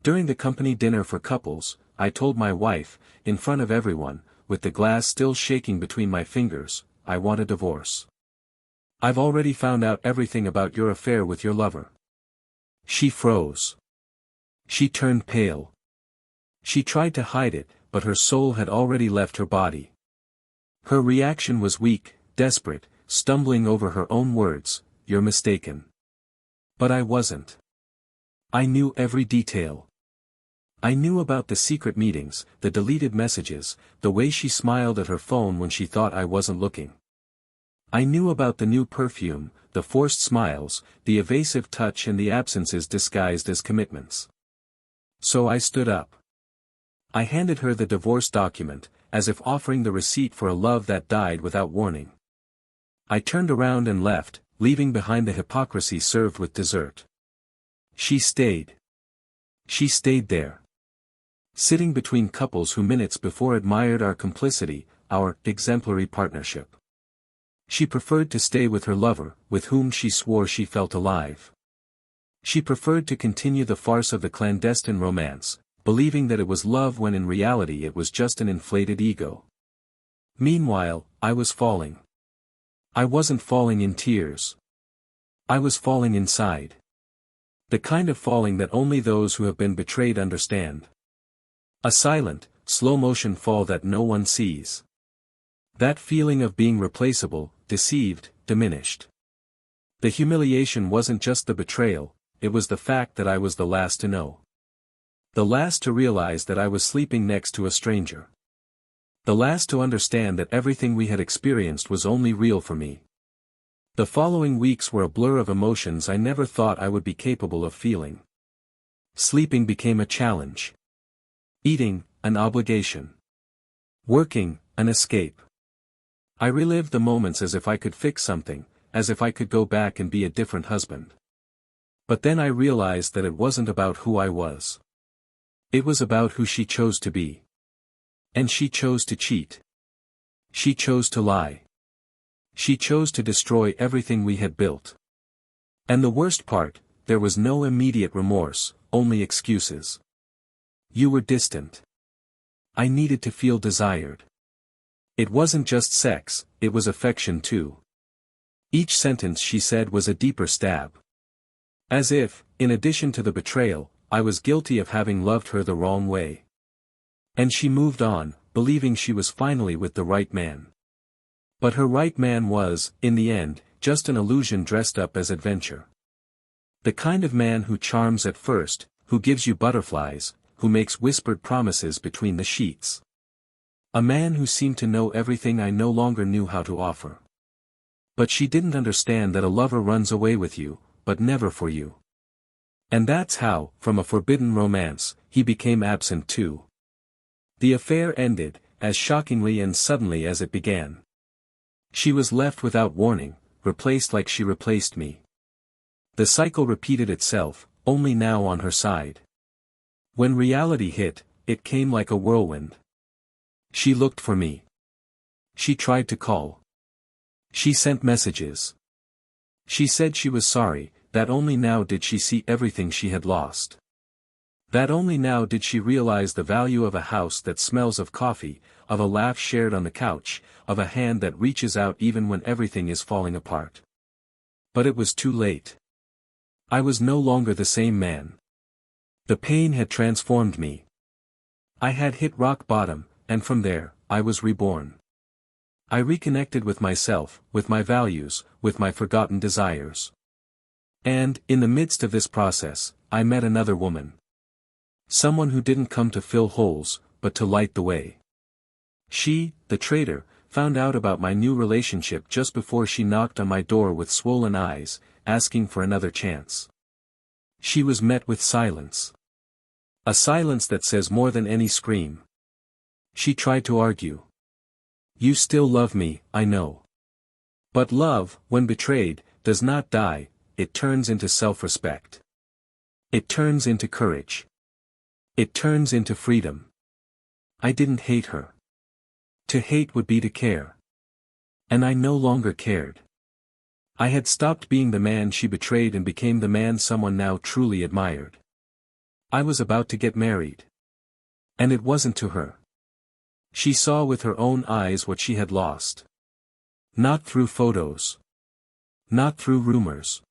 During the company dinner for couples, I told my wife, in front of everyone, with the glass still shaking between my fingers, I want a divorce. I've already found out everything about your affair with your lover. She froze. She turned pale. She tried to hide it, but her soul had already left her body. Her reaction was weak, desperate, stumbling over her own words, "You're mistaken." But I wasn't. I knew every detail. I knew about the secret meetings, the deleted messages, the way she smiled at her phone when she thought I wasn't looking. I knew about the new perfume, the forced smiles, the evasive touch and the absences disguised as commitments. So I stood up. I handed her the divorce document, as if offering the receipt for a love that died without warning. I turned around and left, leaving behind the hypocrisy served with dessert. She stayed. She stayed there. Sitting between couples who minutes before admired our complicity, our exemplary partnership. She preferred to stay with her lover, with whom she swore she felt alive. She preferred to continue the farce of the clandestine romance, believing that it was love when in reality it was just an inflated ego. Meanwhile, I was falling. I wasn't falling in tears. I was falling inside. The kind of falling that only those who have been betrayed understand. A silent, slow-motion fall that no one sees. That feeling of being replaceable, deceived, diminished. The humiliation wasn't just the betrayal, it was the fact that I was the last to know. The last to realize that I was sleeping next to a stranger. The last to understand that everything we had experienced was only real for me. The following weeks were a blur of emotions I never thought I would be capable of feeling. Sleeping became a challenge. Eating, an obligation. Working, an escape. I relived the moments as if I could fix something, as if I could go back and be a different husband. But then I realized that it wasn't about who I was. It was about who she chose to be. And she chose to cheat. She chose to lie. She chose to destroy everything we had built. And the worst part, there was no immediate remorse, only excuses. You were distant. I needed to feel desired. It wasn't just sex, it was affection too. Each sentence she said was a deeper stab. As if, in addition to the betrayal, I was guilty of having loved her the wrong way. And she moved on, believing she was finally with the right man. But her right man was, in the end, just an illusion dressed up as adventure. The kind of man who charms at first, who gives you butterflies, who makes whispered promises between the sheets. A man who seemed to know everything I no longer knew how to offer. But she didn't understand that a lover runs away with you, but never for you. And that's how, from a forbidden romance, he became absent too. The affair ended, as shockingly and suddenly as it began. She was left without warning, replaced like she replaced me. The cycle repeated itself, only now on her side. When reality hit, it came like a whirlwind. She looked for me. She tried to call. She sent messages. She said she was sorry, that only now did she see everything she had lost. That only now did she realize the value of a house that smells of coffee, of a laugh shared on the couch, of a hand that reaches out even when everything is falling apart. But it was too late. I was no longer the same man. The pain had transformed me. I had hit rock bottom, and from there, I was reborn. I reconnected with myself, with my values, with my forgotten desires. And, in the midst of this process, I met another woman. Someone who didn't come to fill holes, but to light the way. She, the traitor, found out about my new relationship just before she knocked on my door with swollen eyes, asking for another chance. She was met with silence. A silence that says more than any scream. She tried to argue. You still love me, I know. But love, when betrayed, does not die, it turns into self-respect. It turns into courage. It turns into freedom. I didn't hate her. To hate would be to care. And I no longer cared. I had stopped being the man she betrayed and became the man someone now truly admired. I was about to get married. And it wasn't to her. She saw with her own eyes what she had lost. Not through photos. Not through rumors.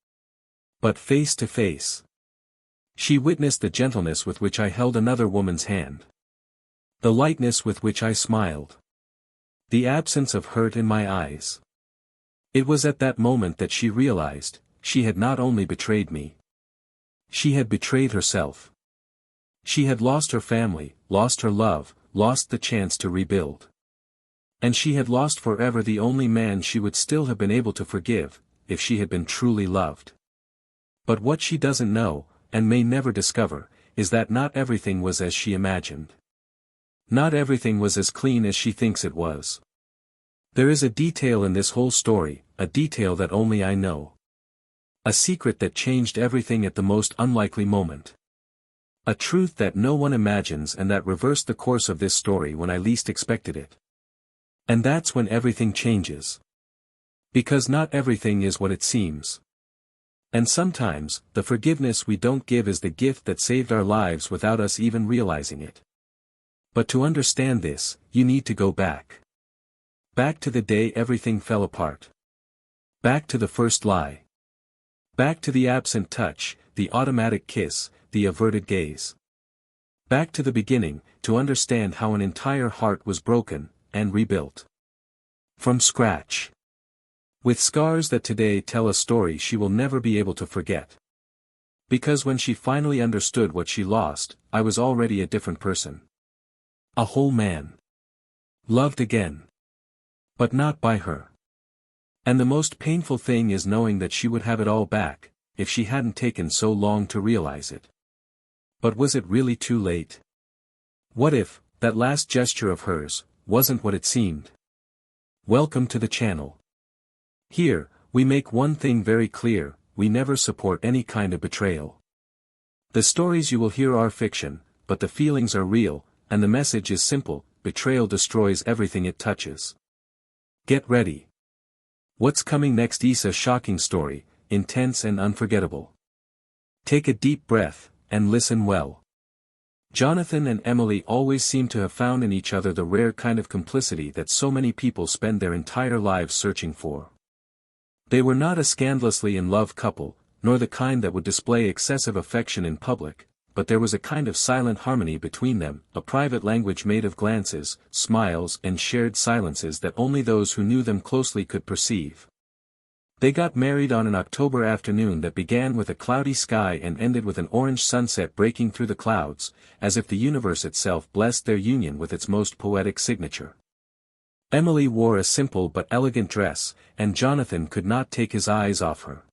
But face to face. She witnessed the gentleness with which I held another woman's hand. The lightness with which I smiled. The absence of hurt in my eyes. It was at that moment that she realized, she had not only betrayed me. She had betrayed herself. She had lost her family, lost her love, lost the chance to rebuild. And she had lost forever the only man she would still have been able to forgive, if she had been truly loved. But what she doesn't know, and may never discover, is that not everything was as she imagined. Not everything was as clean as she thinks it was. There is a detail in this whole story, a detail that only I know. A secret that changed everything at the most unlikely moment. A truth that no one imagines and that reversed the course of this story when I least expected it. And that's when everything changes. Because not everything is what it seems. And sometimes, the forgiveness we don't give is the gift that saved our lives without us even realizing it. But to understand this, you need to go back. Back to the day everything fell apart. Back to the first lie. Back to the absent touch, the automatic kiss, the averted gaze. Back to the beginning, to understand how an entire heart was broken, and rebuilt. From scratch. With scars that today tell a story she will never be able to forget. Because when she finally understood what she lost, I was already a different person. A whole man. Loved again. But not by her. And the most painful thing is knowing that she would have it all back, if she hadn't taken so long to realize it. But was it really too late? What if, that last gesture of hers, wasn't what it seemed? Welcome to the channel. Here, we make one thing very clear, we never support any kind of betrayal. The stories you will hear are fiction, but the feelings are real, and the message is simple, betrayal destroys everything it touches. Get ready. What's coming next is a shocking story, intense and unforgettable. Take a deep breath, and listen well. Jonathan and Emily always seem to have found in each other the rare kind of complicity that so many people spend their entire lives searching for. They were not a scandalously in love couple, nor the kind that would display excessive affection in public, but there was a kind of silent harmony between them, a private language made of glances, smiles and shared silences that only those who knew them closely could perceive. They got married on an October afternoon that began with a cloudy sky and ended with an orange sunset breaking through the clouds, as if the universe itself blessed their union with its most poetic signature. Emily wore a simple but elegant dress, and Jonathan could not take his eyes off her.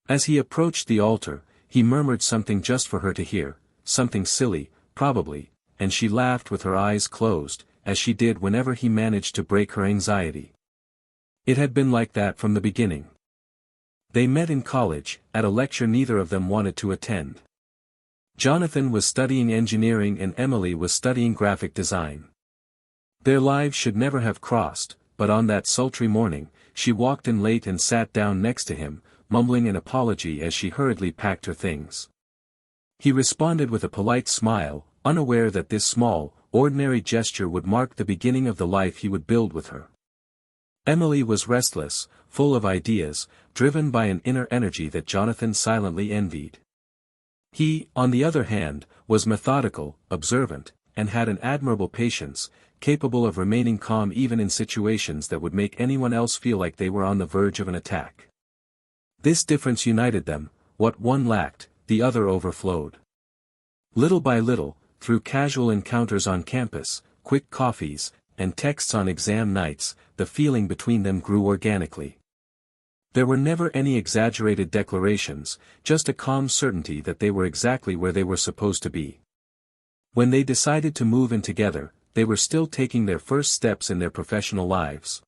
As he approached the altar, he murmured something just for her to hear, something silly, probably, and she laughed with her eyes closed, as she did whenever he managed to break her anxiety. It had been like that from the beginning. They met in college, at a lecture neither of them wanted to attend. Jonathan was studying engineering and Emily was studying graphic design. Their lives should never have crossed, but on that sultry morning, she walked in late and sat down next to him, mumbling an apology as she hurriedly packed her things. He responded with a polite smile, unaware that this small, ordinary gesture would mark the beginning of the life he would build with her. Emily was restless, full of ideas, driven by an inner energy that Jonathan silently envied. He, on the other hand, was methodical, observant, and had an admirable patience, capable of remaining calm even in situations that would make anyone else feel like they were on the verge of an attack. This difference united them, what one lacked, the other overflowed. Little by little, through casual encounters on campus, quick coffees, and texts on exam nights, the feeling between them grew organically. There were never any exaggerated declarations, just a calm certainty that they were exactly where they were supposed to be. When they decided to move in together, they were still taking their first steps in their professional lives.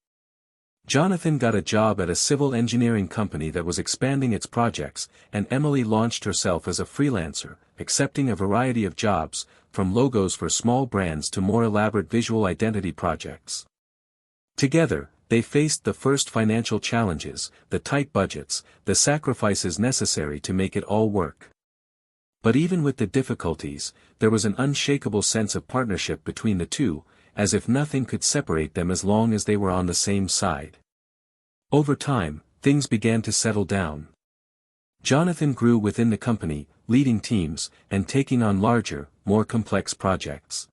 Jonathan got a job at a civil engineering company that was expanding its projects, and Emily launched herself as a freelancer, accepting a variety of jobs, from logos for small brands to more elaborate visual identity projects. Together, they faced the first financial challenges, the tight budgets, the sacrifices necessary to make it all work. But even with the difficulties, there was an unshakable sense of partnership between the two, as if nothing could separate them as long as they were on the same side. Over time, things began to settle down. Jonathan grew within the company, leading teams, and taking on larger, more complex projects.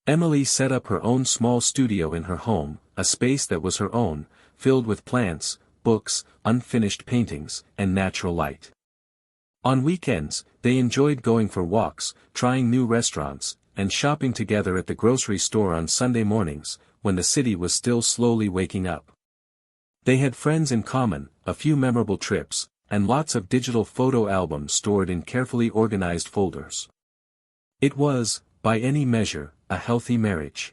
Emily set up her own small studio in her home, a space that was her own, filled with plants, books, unfinished paintings, and natural light. On weekends, they enjoyed going for walks, trying new restaurants, and shopping together at the grocery store on Sunday mornings, when the city was still slowly waking up. They had friends in common, a few memorable trips, and lots of digital photo albums stored in carefully organized folders. It was, by any measure, a healthy marriage.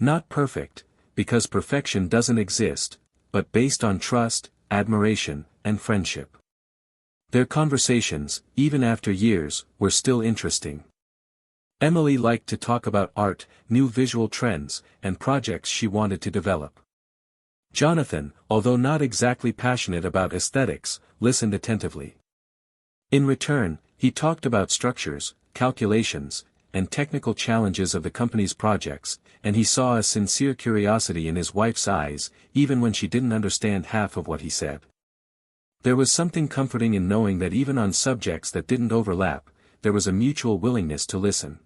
Not perfect, because perfection doesn't exist, but based on trust, admiration, and friendship. Their conversations, even after years, were still interesting. Emily liked to talk about art, new visual trends, and projects she wanted to develop. Jonathan, although not exactly passionate about aesthetics, listened attentively. In return, he talked about structures, calculations, and technical challenges of the company's projects, and he saw a sincere curiosity in his wife's eyes, even when she didn't understand half of what he said. There was something comforting in knowing that even on subjects that didn't overlap, there was a mutual willingness to listen.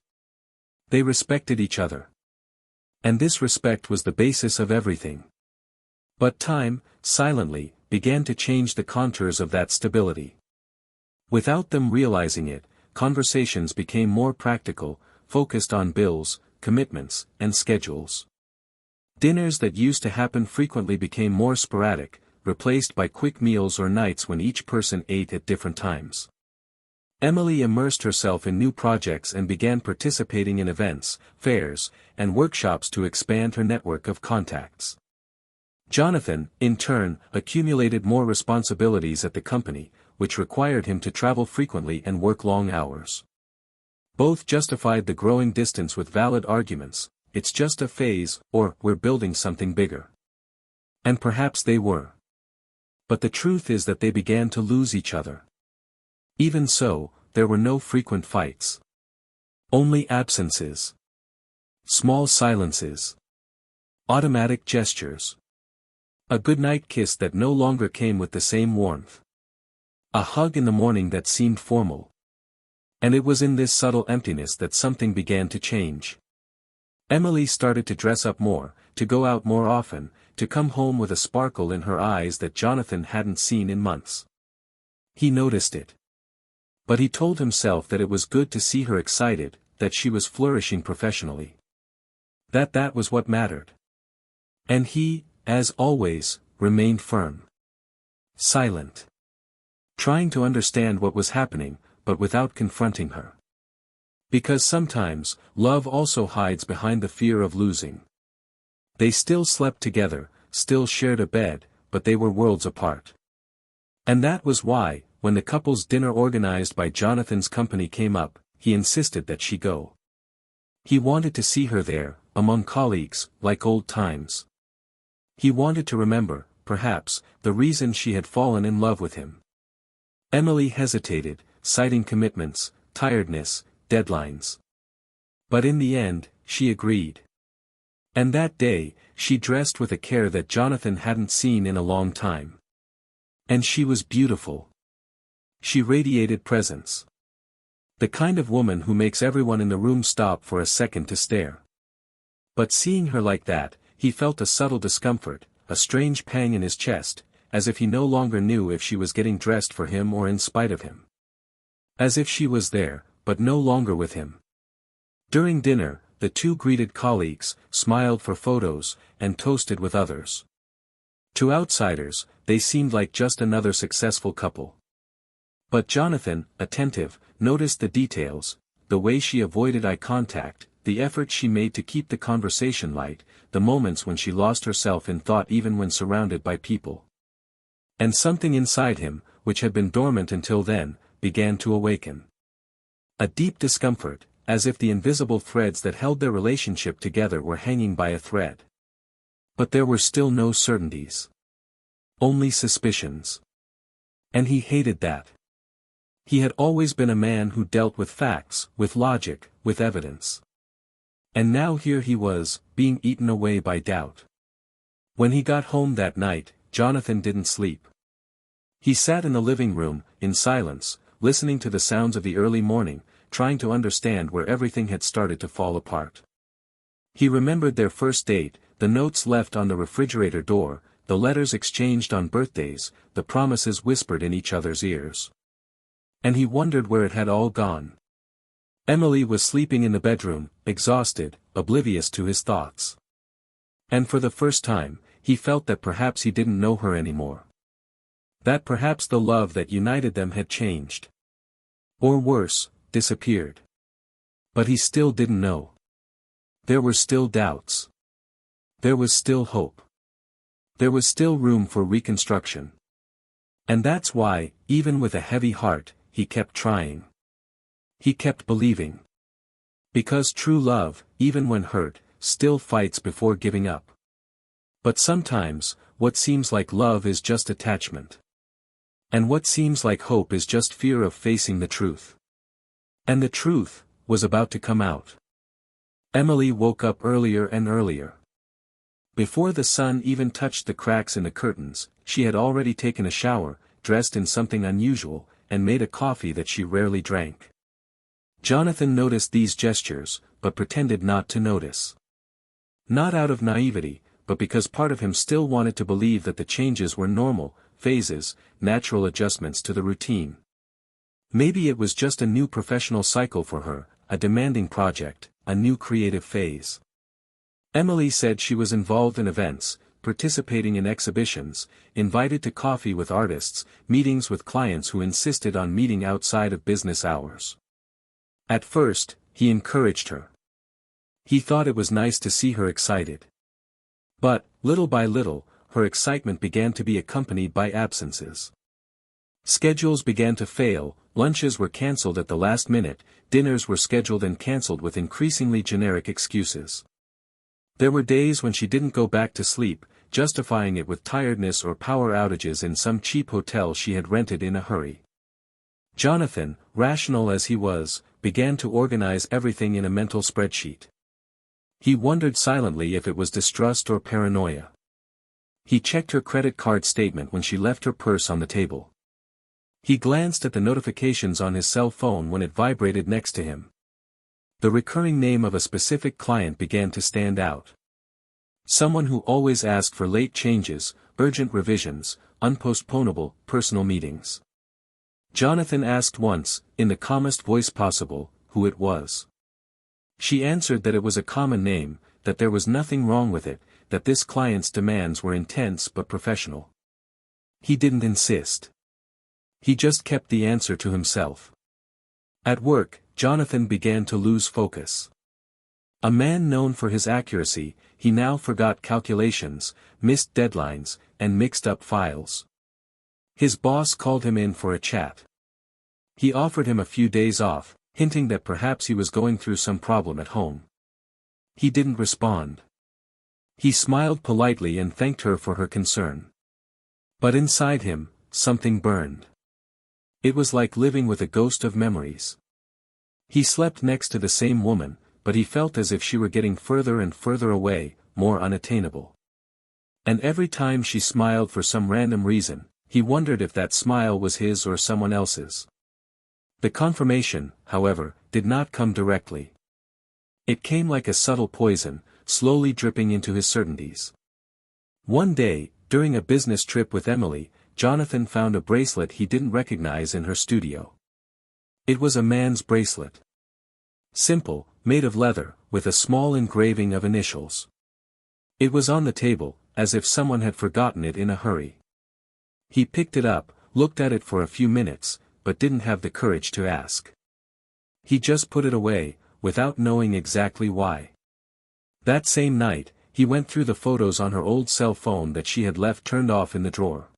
They respected each other. And this respect was the basis of everything. But time, silently, began to change the contours of that stability. Without them realizing it, conversations became more practical, focused on bills, commitments, and schedules. Dinners that used to happen frequently became more sporadic, replaced by quick meals or nights when each person ate at different times. Emily immersed herself in new projects and began participating in events, fairs, and workshops to expand her network of contacts. Jonathan, in turn, accumulated more responsibilities at the company, which required him to travel frequently and work long hours. Both justified the growing distance with valid arguments: it's just a phase, or we're building something bigger. And perhaps they were. But the truth is that they began to lose each other. Even so, there were no frequent fights. Only absences. Small silences. Automatic gestures. A goodnight kiss that no longer came with the same warmth. A hug in the morning that seemed formal. And it was in this subtle emptiness that something began to change. Emily started to dress up more, to go out more often, to come home with a sparkle in her eyes that Jonathan hadn't seen in months. He noticed it. But he told himself that it was good to see her excited, that she was flourishing professionally. That was what mattered. And he, as always, remained firm. Silent. Trying to understand what was happening, but without confronting her. Because sometimes, love also hides behind the fear of losing. They still slept together, still shared a bed, but they were worlds apart. And that was why, when the couple's dinner organized by Jonathan's company came up, he insisted that she go. He wanted to see her there, among colleagues, like old times. He wanted to remember, perhaps, the reason she had fallen in love with him. Emily hesitated, citing commitments, tiredness, deadlines. But in the end, she agreed. And that day, she dressed with a care that Jonathan hadn't seen in a long time. And she was beautiful. She radiated presence. The kind of woman who makes everyone in the room stop for a second to stare. But seeing her like that, he felt a subtle discomfort, a strange pang in his chest, as if he no longer knew if she was getting dressed for him or in spite of him. As if she was there, but no longer with him. During dinner, the two greeted colleagues, smiled for photos, and toasted with others. To outsiders, they seemed like just another successful couple. But Jonathan, attentive, noticed the details, the way she avoided eye contact, the effort she made to keep the conversation light, the moments when she lost herself in thought even when surrounded by people. And something inside him, which had been dormant until then, began to awaken. A deep discomfort, as if the invisible threads that held their relationship together were hanging by a thread. But there were still no certainties. Only suspicions. And he hated that. He had always been a man who dealt with facts, with logic, with evidence. And now here he was, being eaten away by doubt. When he got home that night, Jonathan didn't sleep. He sat in the living room, in silence, listening to the sounds of the early morning, trying to understand where everything had started to fall apart. He remembered their first date, the notes left on the refrigerator door, the letters exchanged on birthdays, the promises whispered in each other's ears. And he wondered where it had all gone. Emily was sleeping in the bedroom, exhausted, oblivious to his thoughts. And for the first time, he felt that perhaps he didn't know her anymore. That perhaps the love that united them had changed. Or worse, disappeared. But he still didn't know. There were still doubts. There was still hope. There was still room for reconstruction. And that's why, even with a heavy heart, he kept trying. He kept believing. Because true love, even when hurt, still fights before giving up. But sometimes, what seems like love is just attachment. And what seems like hope is just fear of facing the truth. And the truth was about to come out. Emily woke up earlier and earlier. Before the sun even touched the cracks in the curtains, she had already taken a shower, dressed in something unusual, and made a coffee that she rarely drank. Jonathan noticed these gestures, but pretended not to notice. Not out of naivety, but because part of him still wanted to believe that the changes were normal, phases, natural adjustments to the routine. Maybe it was just a new professional cycle for her, a demanding project, a new creative phase. Emily said she was involved in events, participating in exhibitions, invited to coffee with artists, meetings with clients who insisted on meeting outside of business hours. At first, he encouraged her. He thought it was nice to see her excited. But, little by little, her excitement began to be accompanied by absences. Schedules began to fail, lunches were cancelled at the last minute, dinners were scheduled and cancelled with increasingly generic excuses. There were days when she didn't go back to sleep, justifying it with tiredness or power outages in some cheap hotel she had rented in a hurry. Jonathan, rational as he was, began to organize everything in a mental spreadsheet. He wondered silently if it was distrust or paranoia. He checked her credit card statement when she left her purse on the table. He glanced at the notifications on his cell phone when it vibrated next to him. The recurring name of a specific client began to stand out. Someone who always asked for late changes, urgent revisions, unpostponable, personal meetings. Jonathan asked once, in the calmest voice possible, who it was. She answered that it was a common name, that there was nothing wrong with it, that this client's demands were intense but professional. He didn't insist. He just kept the answer to himself. At work, Jonathan began to lose focus. A man known for his accuracy, he now forgot calculations, missed deadlines, and mixed up files. His boss called him in for a chat. He offered him a few days off, hinting that perhaps he was going through some problem at home. He didn't respond. He smiled politely and thanked her for her concern. But inside him, something burned. It was like living with a ghost of memories. He slept next to the same woman, but he felt as if she were getting further and further away, more unattainable. And every time she smiled for some random reason, he wondered if that smile was his or someone else's. The confirmation, however, did not come directly. It came like a subtle poison, slowly dripping into his certainties. One day, during a business trip with Emily, Jonathan found a bracelet he didn't recognize in her studio. It was a man's bracelet. Simple, made of leather, with a small engraving of initials. It was on the table, as if someone had forgotten it in a hurry. He picked it up, looked at it for a few minutes, but didn't have the courage to ask. He just put it away, without knowing exactly why. That same night, he went through the photos on her old cell phone that she had left turned off in the drawer.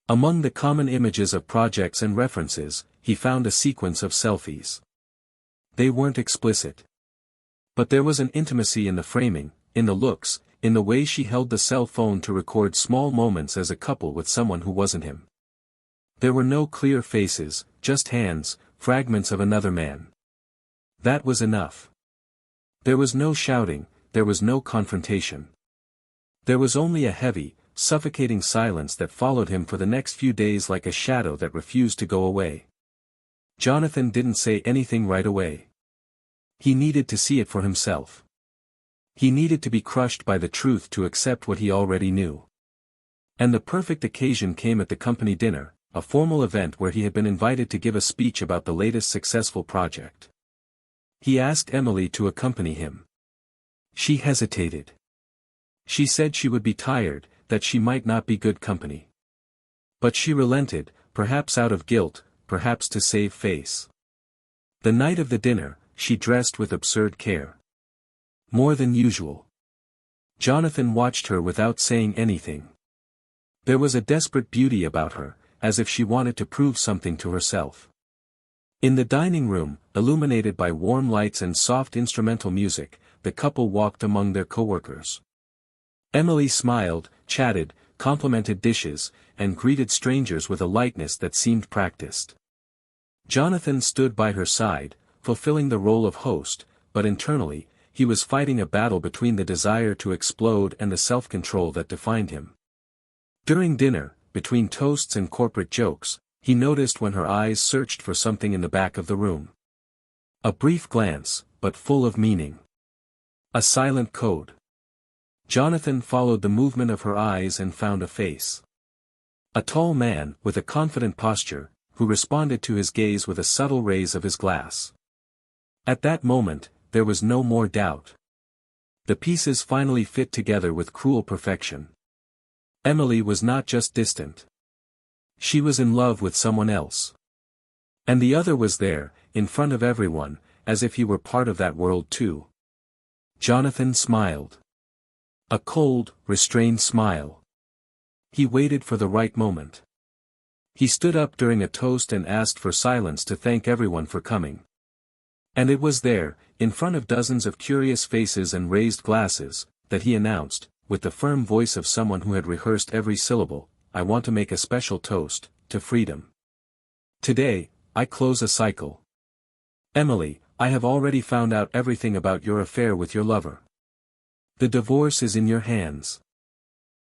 Among the common images of projects and references, he found a sequence of selfies. They weren't explicit. But there was an intimacy in the framing, in the looks, in the way she held the cell phone to record small moments as a couple with someone who wasn't him. There were no clear faces, just hands, fragments of another man. That was enough. There was no shouting, there was no confrontation. There was only a heavy, suffocating silence that followed him for the next few days like a shadow that refused to go away. Jonathan didn't say anything right away. He needed to see it for himself. He needed to be crushed by the truth to accept what he already knew. And the perfect occasion came at the company dinner, a formal event where he had been invited to give a speech about the latest successful project. He asked Emily to accompany him. She hesitated. She said she would be tired, that she might not be good company. But she relented, perhaps out of guilt, perhaps to save face. The night of the dinner, she dressed with absurd care. More than usual. Jonathan watched her without saying anything. There was a desperate beauty about her, as if she wanted to prove something to herself. In the dining room, illuminated by warm lights and soft instrumental music, the couple walked among their coworkers. Emily smiled, chatted, complimented dishes, and greeted strangers with a lightness that seemed practiced. Jonathan stood by her side, fulfilling the role of host, but internally, he was fighting a battle between the desire to explode and the self-control that defined him. During dinner, between toasts and corporate jokes, he noticed when her eyes searched for something in the back of the room. A brief glance, but full of meaning. A silent code. Jonathan followed the movement of her eyes and found a face. A tall man, with a confident posture, who responded to his gaze with a subtle raise of his glass. At that moment, there was no more doubt. The pieces finally fit together with cruel perfection. Emily was not just distant. She was in love with someone else. And the other was there, in front of everyone, as if he were part of that world too. Jonathan smiled. A cold, restrained smile. He waited for the right moment. He stood up during a toast and asked for silence to thank everyone for coming. And it was there, in front of dozens of curious faces and raised glasses, that he announced, with the firm voice of someone who had rehearsed every syllable, "I want to make a special toast, to freedom. Today, I close a cycle. Emily, I have already found out everything about your affair with your lover. The divorce is in your hands."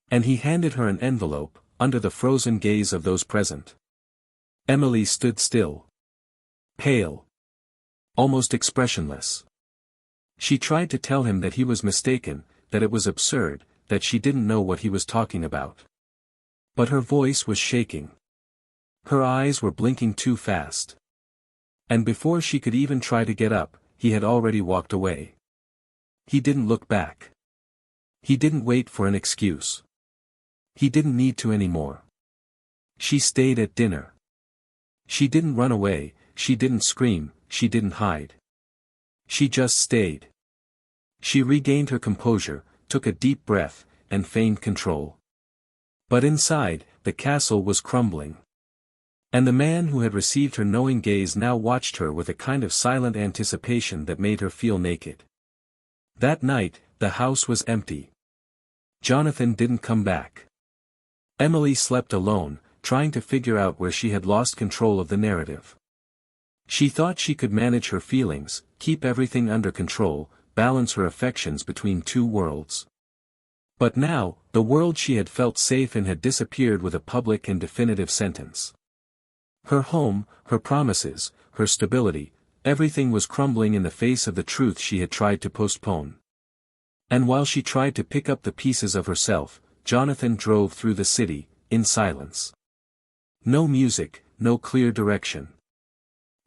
And he handed her an envelope, under the frozen gaze of those present. Emily stood still. Pale. Almost expressionless. She tried to tell him that he was mistaken, that it was absurd, that she didn't know what he was talking about. But her voice was shaking. Her eyes were blinking too fast. And before she could even try to get up, he had already walked away. He didn't look back. He didn't wait for an excuse. He didn't need to anymore. She stayed at dinner. She didn't run away, she didn't scream, she didn't hide. She just stayed. She regained her composure, took a deep breath, and feigned control. But inside, the castle was crumbling. And the man who had received her knowing gaze now watched her with a kind of silent anticipation that made her feel naked. That night, the house was empty. Jonathan didn't come back. Emily slept alone, trying to figure out where she had lost control of the narrative. She thought she could manage her feelings, keep everything under control, balance her affections between two worlds. But now, the world she had felt safe in had disappeared with a public and definitive sentence. Her home, her promises, her stability, everything was crumbling in the face of the truth she had tried to postpone. And while she tried to pick up the pieces of herself, Jonathan drove through the city, in silence. No music, no clear direction.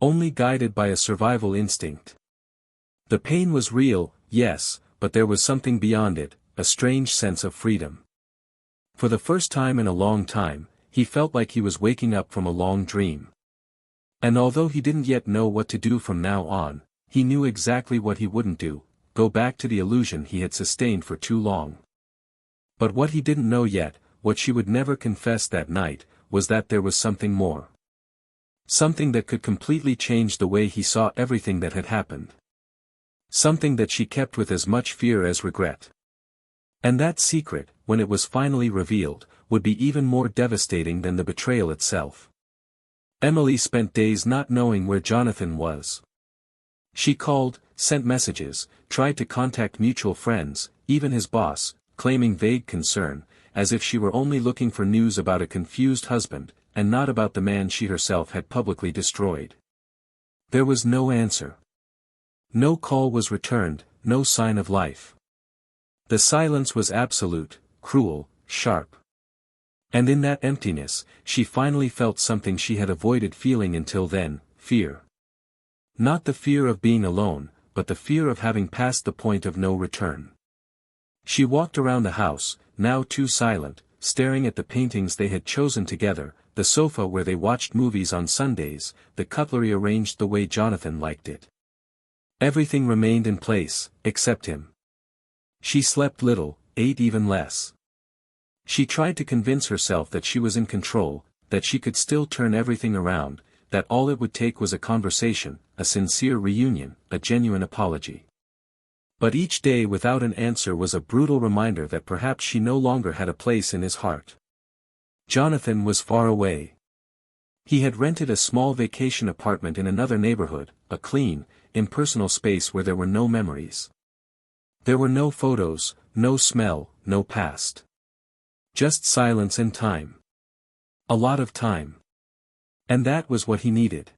Only guided by a survival instinct. The pain was real, yes, but there was something beyond it, a strange sense of freedom. For the first time in a long time, he felt like he was waking up from a long dream. And although he didn't yet know what to do from now on, he knew exactly what he wouldn't do, go back to the illusion he had sustained for too long. But what he didn't know yet, what she would never confess that night, was that there was something more. Something that could completely change the way he saw everything that had happened. Something that she kept with as much fear as regret. And that secret, when it was finally revealed, would be even more devastating than the betrayal itself. Emily spent days not knowing where Jonathan was. She called, sent messages, tried to contact mutual friends, even his boss, claiming vague concern, as if she were only looking for news about a confused husband, and not about the man she herself had publicly destroyed. There was no answer. No call was returned, no sign of life. The silence was absolute, cruel, sharp. And in that emptiness, she finally felt something she had avoided feeling until then, fear. Not the fear of being alone, but the fear of having passed the point of no return. She walked around the house, now too silent, staring at the paintings they had chosen together, the sofa where they watched movies on Sundays, the cutlery arranged the way Jonathan liked it. Everything remained in place, except him. She slept little, ate even less. She tried to convince herself that she was in control, that she could still turn everything around, that all it would take was a conversation, a sincere reunion, a genuine apology. But each day without an answer was a brutal reminder that perhaps she no longer had a place in his heart. Jonathan was far away. He had rented a small vacation apartment in another neighborhood, a clean, impersonal space where there were no memories. There were no photos, no smell, no past. Just silence and time. A lot of time. And that was what he needed.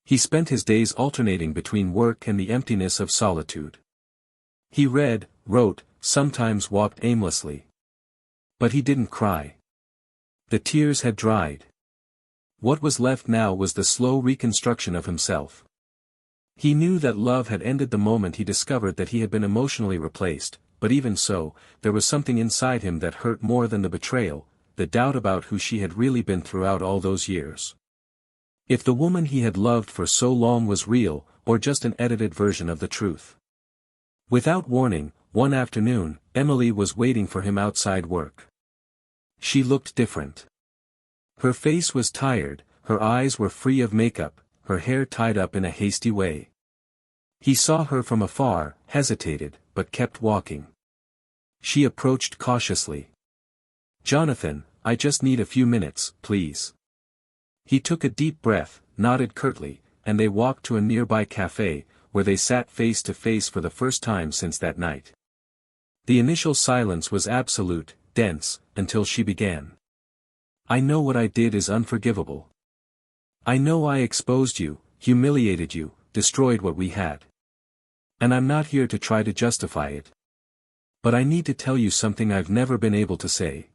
He spent his days alternating between work and the emptiness of solitude. He read, wrote, sometimes walked aimlessly. But he didn't cry. The tears had dried. What was left now was the slow reconstruction of himself. He knew that love had ended the moment he discovered that he had been emotionally replaced, but even so, there was something inside him that hurt more than the betrayal, the doubt about who she had really been throughout all those years. If the woman he had loved for so long was real, or just an edited version of the truth. Without warning, one afternoon, Emily was waiting for him outside work. She looked different. Her face was tired, her eyes were free of makeup, her hair tied up in a hasty way. He saw her from afar, hesitated, but kept walking. She approached cautiously. "Jonathan, I just need a few minutes, please." He took a deep breath, nodded curtly, and they walked to a nearby cafe, where they sat face to face for the first time since that night. The initial silence was absolute, dense, until she began. "I know what I did is unforgivable. I know I exposed you, humiliated you, destroyed what we had. And I'm not here to try to justify it. But I need to tell you something I've never been able to say.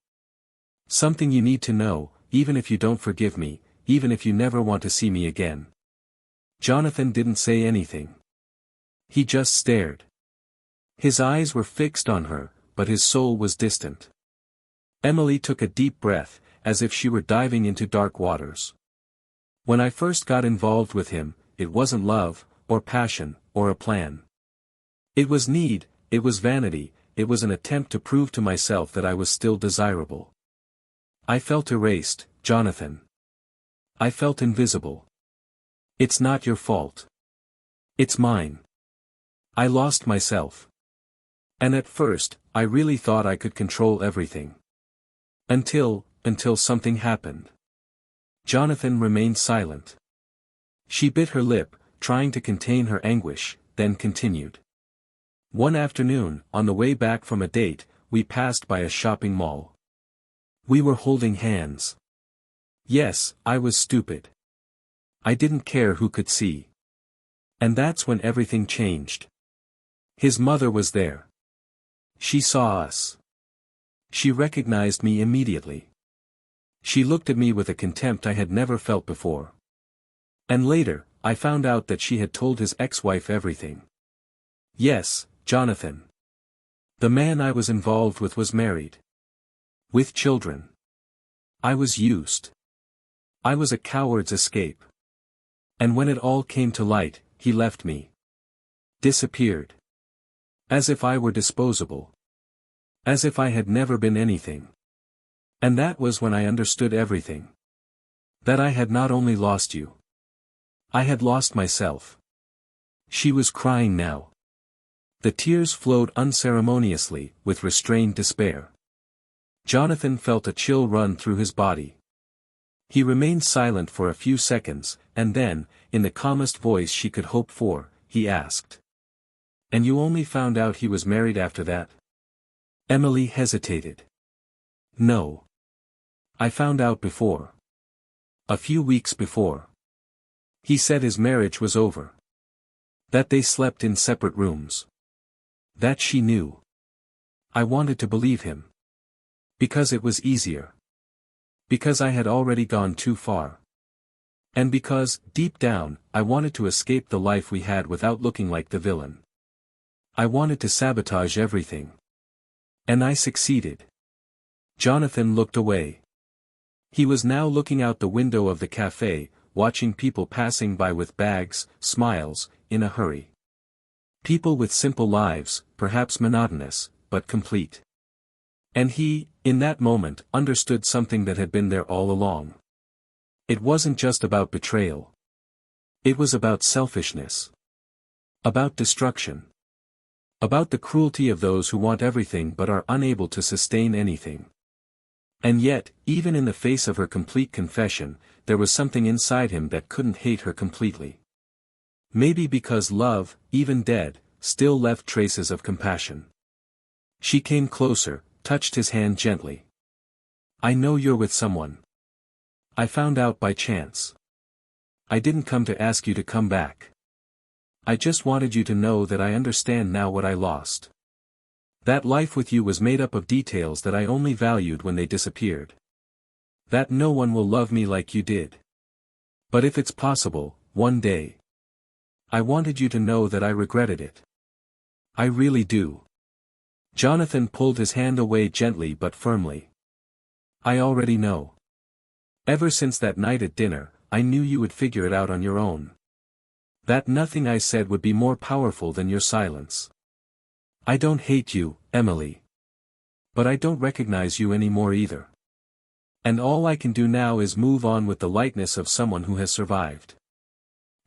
Something you need to know, even if you don't forgive me, even if you never want to see me again." Jonathan didn't say anything. He just stared. His eyes were fixed on her, but his soul was distant. Emily took a deep breath, as if she were diving into dark waters. "When I first got involved with him, it wasn't love, or passion, or a plan. It was need, it was vanity, it was an attempt to prove to myself that I was still desirable. I felt erased, Jonathan. I felt invisible. It's not your fault. It's mine. I lost myself. And at first, I really thought I could control everything. Until something happened." Jonathan remained silent. She bit her lip, trying to contain her anguish, then continued. "One afternoon, on the way back from a date, we passed by a shopping mall. We were holding hands. Yes, I was stupid. I didn't care who could see. And that's when everything changed. His mother was there. She saw us. She recognized me immediately. She looked at me with a contempt I had never felt before. And later, I found out that she had told his ex-wife everything. Yes, Jonathan. The man I was involved with was married. With children. I was used. I was a coward's escape. And when it all came to light, he left me. Disappeared. As if I were disposable. As if I had never been anything. And that was when I understood everything. That I had not only lost you. I had lost myself." She was crying now. The tears flowed unceremoniously, with restrained despair. Jonathan felt a chill run through his body. He remained silent for a few seconds, and then, in the calmest voice she could hope for, he asked. "And you only found out he was married after that?" Emily hesitated. "No. I found out before. A few weeks before. He said his marriage was over. That they slept in separate rooms. That she knew. I wanted to believe him. Because it was easier. Because I had already gone too far. And because, deep down, I wanted to escape the life we had without looking like the villain. I wanted to sabotage everything. And I succeeded." Jonathan looked away. He was now looking out the window of the cafe, watching people passing by with bags, smiles, in a hurry. People with simple lives, perhaps monotonous, but complete. And he, in that moment, understood something that had been there all along. It wasn't just about betrayal. It was about selfishness. About destruction. About the cruelty of those who want everything but are unable to sustain anything. And yet, even in the face of her complete confession, there was something inside him that couldn't hate her completely. Maybe because love, even dead, still left traces of compassion. She came closer, touched his hand gently. "I know you're with someone. I found out by chance. I didn't come to ask you to come back. I just wanted you to know that I understand now what I lost. That life with you was made up of details that I only valued when they disappeared. That no one will love me like you did. But if it's possible, one day. I wanted you to know that I regretted it. I really do." Jonathan pulled his hand away gently but firmly. "I already know. Ever since that night at dinner, I knew you would figure it out on your own. That nothing I said would be more powerful than your silence. I don't hate you, Emily. But I don't recognize you anymore either. And all I can do now is move on with the lightness of someone who has survived."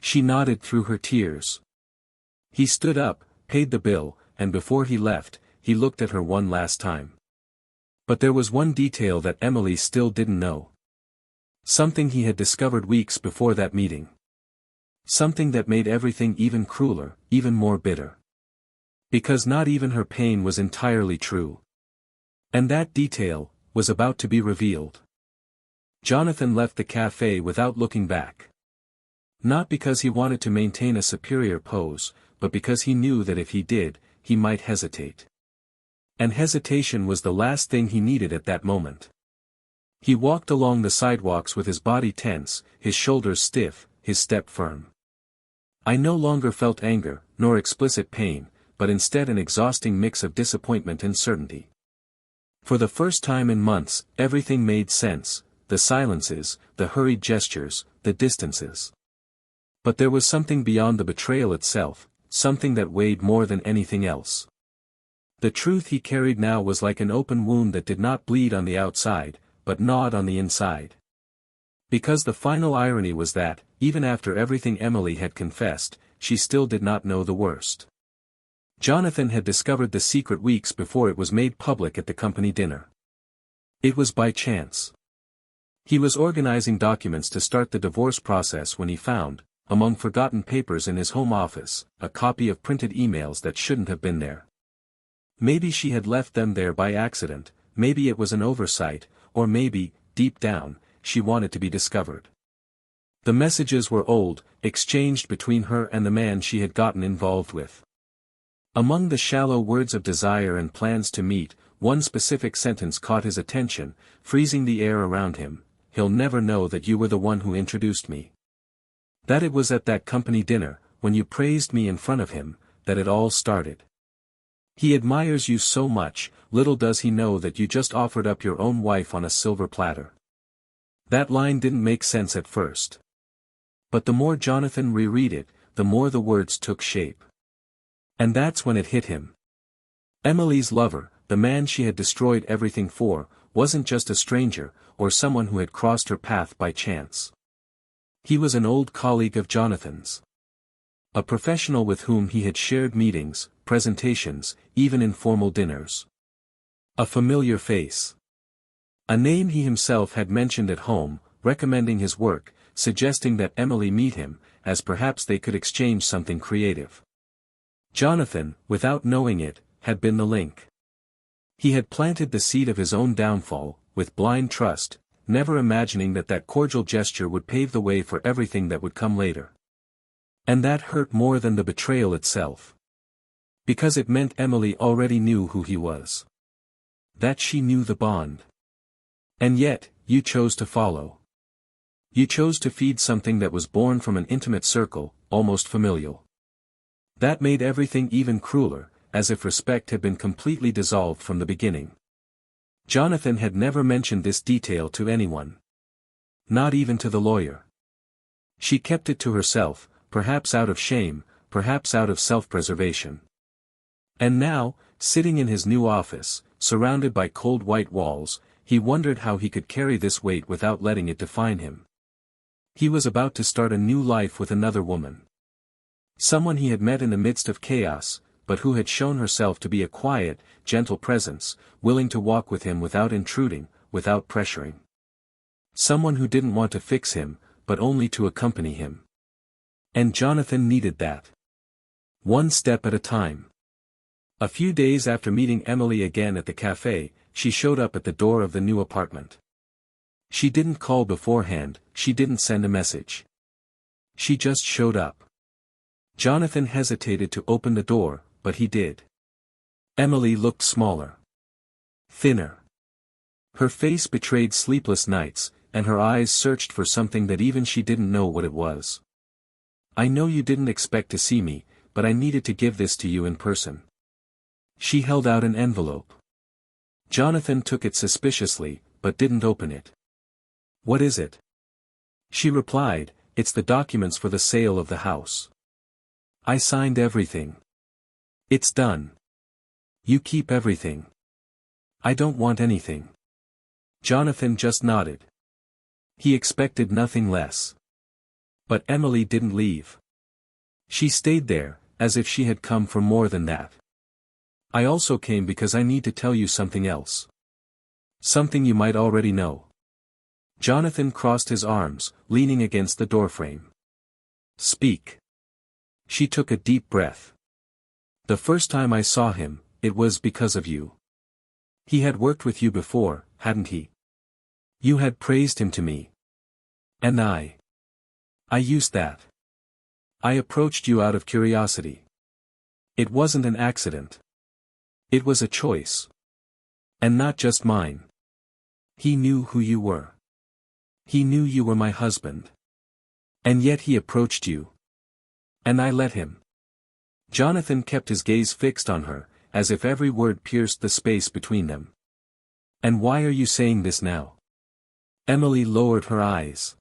She nodded through her tears. He stood up, paid the bill, and before he left, he looked at her one last time. But there was one detail that Emily still didn't know. Something he had discovered weeks before that meeting. Something that made everything even crueler, even more bitter. Because not even her pain was entirely true. And that detail was about to be revealed. Jonathan left the cafe without looking back. Not because he wanted to maintain a superior pose, but because he knew that if he did, he might hesitate. And hesitation was the last thing he needed at that moment. He walked along the sidewalks with his body tense, his shoulders stiff, his step firm. I no longer felt anger, nor explicit pain, but instead an exhausting mix of disappointment and certainty. For the first time in months, everything made sense, the silences, the hurried gestures, the distances. But there was something beyond the betrayal itself, something that weighed more than anything else. The truth he carried now was like an open wound that did not bleed on the outside, but gnawed on the inside. Because the final irony was that, even after everything Emily had confessed, she still did not know the worst. Jonathan had discovered the secret weeks before it was made public at the company dinner. It was by chance. He was organizing documents to start the divorce process when he found, among forgotten papers in his home office, a copy of printed emails that shouldn't have been there. Maybe she had left them there by accident, maybe it was an oversight, or maybe, deep down, she wanted to be discovered. The messages were old, exchanged between her and the man she had gotten involved with. Among the shallow words of desire and plans to meet, one specific sentence caught his attention, freezing the air around him: "He'll never know that you were the one who introduced me. That it was at that company dinner, when you praised me in front of him, that it all started. He admires you so much, little does he know that you just offered up your own wife on a silver platter." That line didn't make sense at first. But the more Jonathan reread it, the more the words took shape. And that's when it hit him. Emily's lover, the man she had destroyed everything for, wasn't just a stranger, or someone who had crossed her path by chance. He was an old colleague of Jonathan's. A professional with whom he had shared meetings, presentations, even informal dinners. A familiar face. A name he himself had mentioned at home, recommending his work, suggesting that Emily meet him, as perhaps they could exchange something creative. Jonathan, without knowing it, had been the link. He had planted the seed of his own downfall, with blind trust, never imagining that that cordial gesture would pave the way for everything that would come later. And that hurt more than the betrayal itself. Because it meant Emily already knew who he was. That she knew the bond. And yet, you chose to follow. You chose to feed something that was born from an intimate circle, almost familial. That made everything even crueler, as if respect had been completely dissolved from the beginning. Jonathan had never mentioned this detail to anyone. Not even to the lawyer. She kept it to herself, perhaps out of shame, perhaps out of self-preservation. And now, sitting in his new office, surrounded by cold white walls, he wondered how he could carry this weight without letting it define him. He was about to start a new life with another woman. Someone he had met in the midst of chaos, but who had shown herself to be a quiet, gentle presence, willing to walk with him without intruding, without pressuring. Someone who didn't want to fix him, but only to accompany him. And Jonathan needed that. One step at a time. A few days after meeting Emily again at the cafe, she showed up at the door of the new apartment. She didn't call beforehand, she didn't send a message. She just showed up. Jonathan hesitated to open the door, but he did. Emily looked smaller. Thinner. Her face betrayed sleepless nights, and her eyes searched for something that even she didn't know what it was. "I know you didn't expect to see me, but I needed to give this to you in person." She held out an envelope. Jonathan took it suspiciously, but didn't open it. "What is it?" She replied, "It's the documents for the sale of the house. I signed everything. It's done. You keep everything. I don't want anything." Jonathan just nodded. He expected nothing less. But Emily didn't leave. She stayed there, as if she had come for more than that. "I also came because I need to tell you something else. Something you might already know." Jonathan crossed his arms, leaning against the doorframe. "Speak." She took a deep breath. "The first time I saw him, it was because of you. He had worked with you before, hadn't he? You had praised him to me. And I used that. I approached you out of curiosity. It wasn't an accident. It was a choice. And not just mine. He knew who you were. He knew you were my husband. And yet he approached you. And I let him." Jonathan kept his gaze fixed on her, as if every word pierced the space between them. "And why are you saying this now?" Emily lowered her eyes.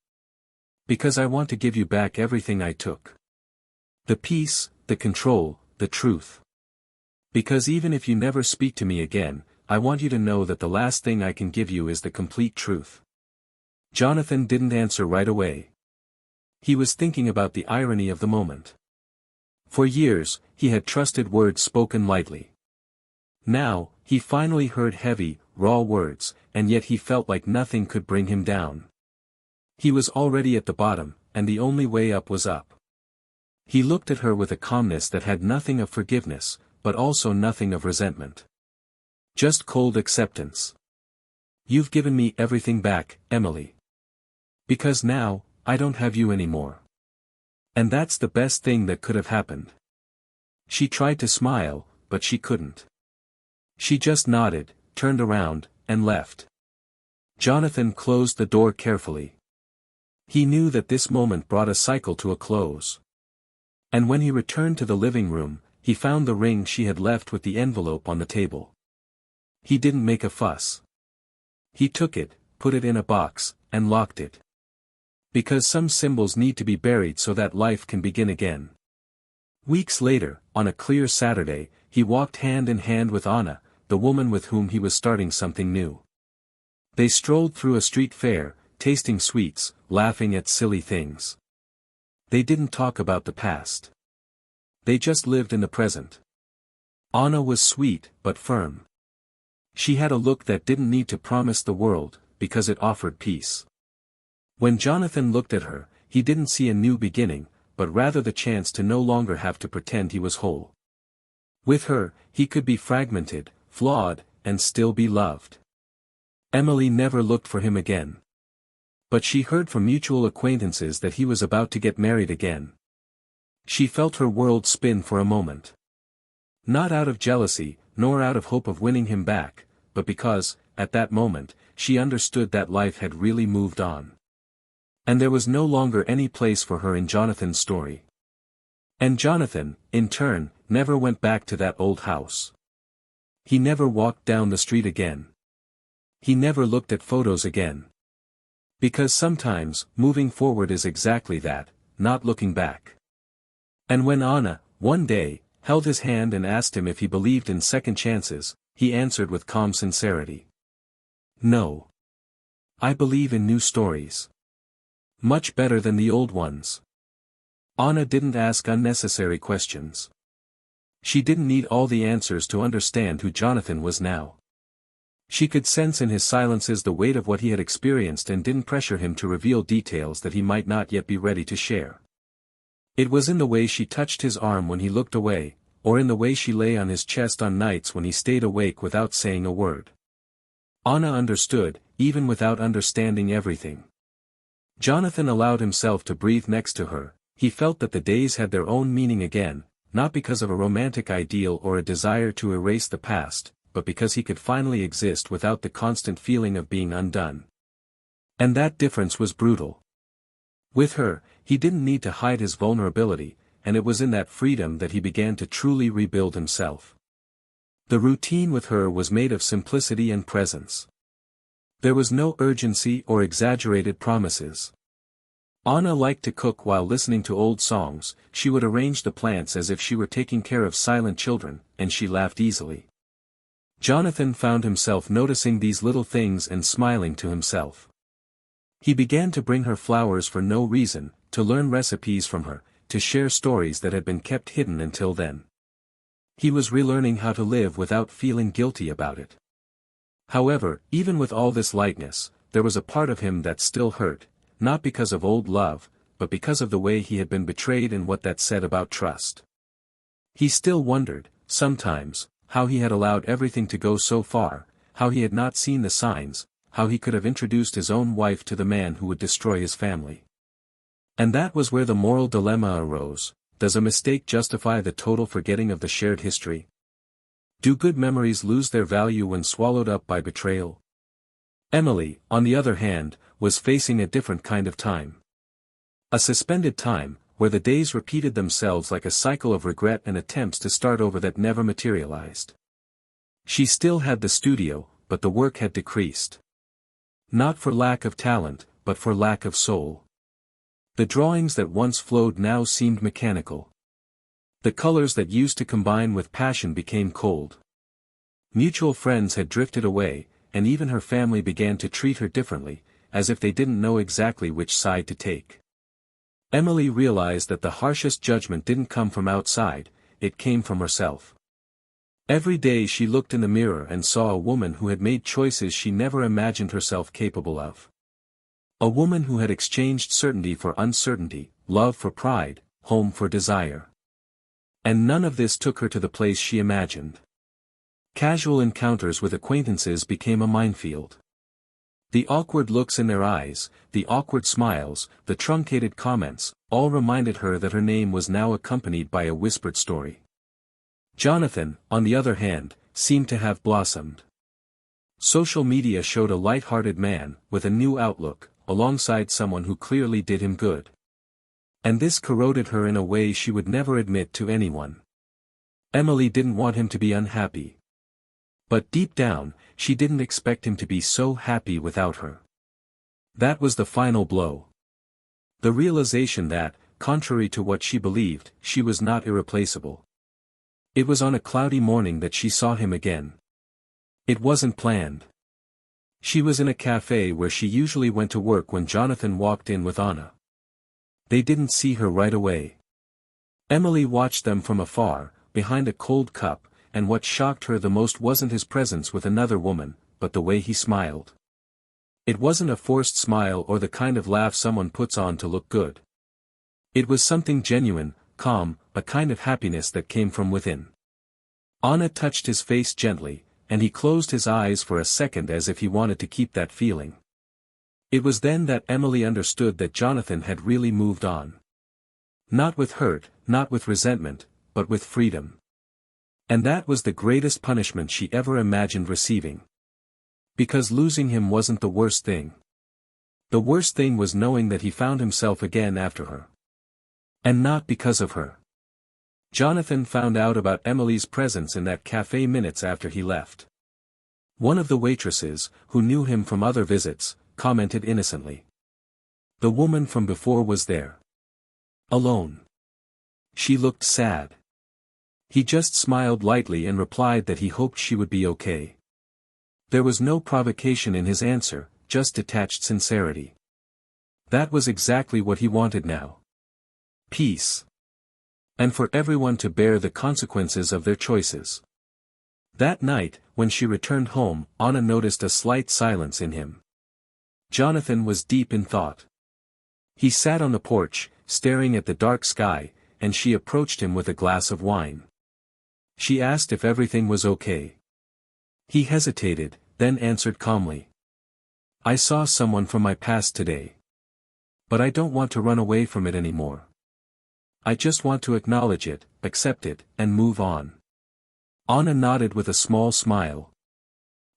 "Because I want to give you back everything I took. The peace, the control, the truth. Because even if you never speak to me again, I want you to know that the last thing I can give you is the complete truth." Jonathan didn't answer right away. He was thinking about the irony of the moment. For years, he had trusted words spoken lightly. Now, he finally heard heavy, raw words, and yet he felt like nothing could bring him down. He was already at the bottom, and the only way up was up. He looked at her with a calmness that had nothing of forgiveness, but also nothing of resentment. Just cold acceptance. "You've given me everything back, Emily. Because now, I don't have you anymore. And that's the best thing that could have happened." She tried to smile, but she couldn't. She just nodded, turned around, and left. Jonathan closed the door carefully. He knew that this moment brought a cycle to a close. And when he returned to the living room, he found the ring she had left with the envelope on the table. He didn't make a fuss. He took it, put it in a box, and locked it. Because some symbols need to be buried so that life can begin again. Weeks later, on a clear Saturday, he walked hand in hand with Anna, the woman with whom he was starting something new. They strolled through a street fair, tasting sweets, laughing at silly things. They didn't talk about the past. They just lived in the present. Anna was sweet, but firm. She had a look that didn't need to promise the world, because it offered peace. When Jonathan looked at her, he didn't see a new beginning, but rather the chance to no longer have to pretend he was whole. With her, he could be fragmented, flawed, and still be loved. Emily never looked for him again. But she heard from mutual acquaintances that he was about to get married again. She felt her world spin for a moment. Not out of jealousy, nor out of hope of winning him back, but because, at that moment, she understood that life had really moved on. And there was no longer any place for her in Jonathan's story. And Jonathan, in turn, never went back to that old house. He never walked down the street again. He never looked at photos again. Because sometimes, moving forward is exactly that, not looking back. And when Anna, one day, held his hand and asked him if he believed in second chances, he answered with calm sincerity. No. I believe in new stories. Much better than the old ones. Anna didn't ask unnecessary questions. She didn't need all the answers to understand who Jonathan was now. She could sense in his silences the weight of what he had experienced and didn't pressure him to reveal details that he might not yet be ready to share. It was in the way she touched his arm when he looked away, or in the way she lay on his chest on nights when he stayed awake without saying a word. Anna understood, even without understanding everything. Jonathan allowed himself to breathe next to her. He felt that the days had their own meaning again, not because of a romantic ideal or a desire to erase the past, but because he could finally exist without the constant feeling of being undone. And that difference was brutal. With her, he didn't need to hide his vulnerability, and it was in that freedom that he began to truly rebuild himself. The routine with her was made of simplicity and presence. There was no urgency or exaggerated promises. Anna liked to cook while listening to old songs. She would arrange the plants as if she were taking care of silent children, and she laughed easily. Jonathan found himself noticing these little things and smiling to himself. He began to bring her flowers for no reason, to learn recipes from her, to share stories that had been kept hidden until then. He was relearning how to live without feeling guilty about it. However, even with all this lightness, there was a part of him that still hurt, not because of old love, but because of the way he had been betrayed and what that said about trust. He still wondered, sometimes, how he had allowed everything to go so far, how he had not seen the signs, how he could have introduced his own wife to the man who would destroy his family. And that was where the moral dilemma arose. Does a mistake justify the total forgetting of the shared history? Do good memories lose their value when swallowed up by betrayal? Emily, on the other hand, was facing a different kind of time. A suspended time, where the days repeated themselves like a cycle of regret and attempts to start over that never materialized. She still had the studio, but the work had decreased. Not for lack of talent, but for lack of soul. The drawings that once flowed now seemed mechanical. The colors that used to combine with passion became cold. Mutual friends had drifted away, and even her family began to treat her differently, as if they didn't know exactly which side to take. Emily realized that the harshest judgment didn't come from outside, it came from herself. Every day she looked in the mirror and saw a woman who had made choices she never imagined herself capable of. A woman who had exchanged certainty for uncertainty, love for pride, home for desire. And none of this took her to the place she imagined. Casual encounters with acquaintances became a minefield. The awkward looks in their eyes, the awkward smiles, the truncated comments, all reminded her that her name was now accompanied by a whispered story. Jonathan, on the other hand, seemed to have blossomed. Social media showed a light-hearted man, with a new outlook, alongside someone who clearly did him good. And this corroded her in a way she would never admit to anyone. Emily didn't want him to be unhappy. But deep down, she didn't expect him to be so happy without her. That was the final blow. The realization that, contrary to what she believed, she was not irreplaceable. It was on a cloudy morning that she saw him again. It wasn't planned. She was in a cafe where she usually went to work when Jonathan walked in with Anna. They didn't see her right away. Emily watched them from afar, behind a cold cup, and what shocked her the most wasn't his presence with another woman, but the way he smiled. It wasn't a forced smile or the kind of laugh someone puts on to look good. It was something genuine, calm, a kind of happiness that came from within. Anna touched his face gently, and he closed his eyes for a second as if he wanted to keep that feeling. It was then that Emily understood that Jonathan had really moved on. Not with hurt, not with resentment, but with freedom. And that was the greatest punishment she ever imagined receiving. Because losing him wasn't the worst thing. The worst thing was knowing that he found himself again after her. And not because of her. Jonathan found out about Emily's presence in that cafe minutes after he left. One of the waitresses, who knew him from other visits, commented innocently. The woman from before was there. Alone. She looked sad. He just smiled lightly and replied that he hoped she would be okay. There was no provocation in his answer, just detached sincerity. That was exactly what he wanted now. Peace. And for everyone to bear the consequences of their choices. That night, when she returned home, Anna noticed a slight silence in him. Jonathan was deep in thought. He sat on the porch, staring at the dark sky, and she approached him with a glass of wine. She asked if everything was okay. He hesitated, then answered calmly. I saw someone from my past today. But I don't want to run away from it anymore. I just want to acknowledge it, accept it, and move on. Anna nodded with a small smile.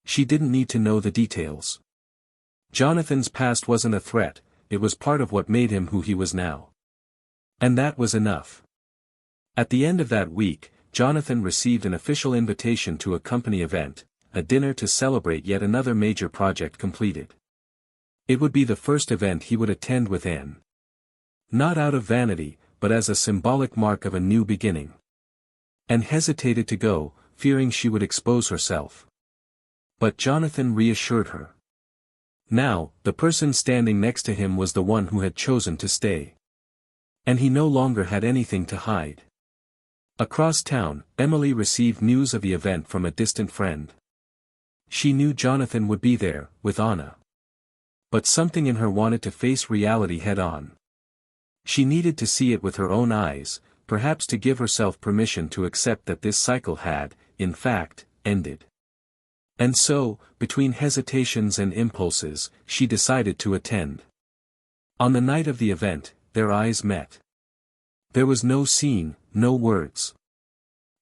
She didn't need to know the details. Jonathan's past wasn't a threat, it was part of what made him who he was now. And that was enough. At the end of that week, Jonathan received an official invitation to a company event, a dinner to celebrate yet another major project completed. It would be the first event he would attend with Anne. Not out of vanity, but as a symbolic mark of a new beginning. Anne hesitated to go, fearing she would expose herself. But Jonathan reassured her. Now, the person standing next to him was the one who had chosen to stay. And he no longer had anything to hide. Across town, Emily received news of the event from a distant friend. She knew Jonathan would be there, with Anna. But something in her wanted to face reality head-on. She needed to see it with her own eyes, perhaps to give herself permission to accept that this cycle had, in fact, ended. And so, between hesitations and impulses, she decided to attend. On the night of the event, their eyes met. There was no scene, no words.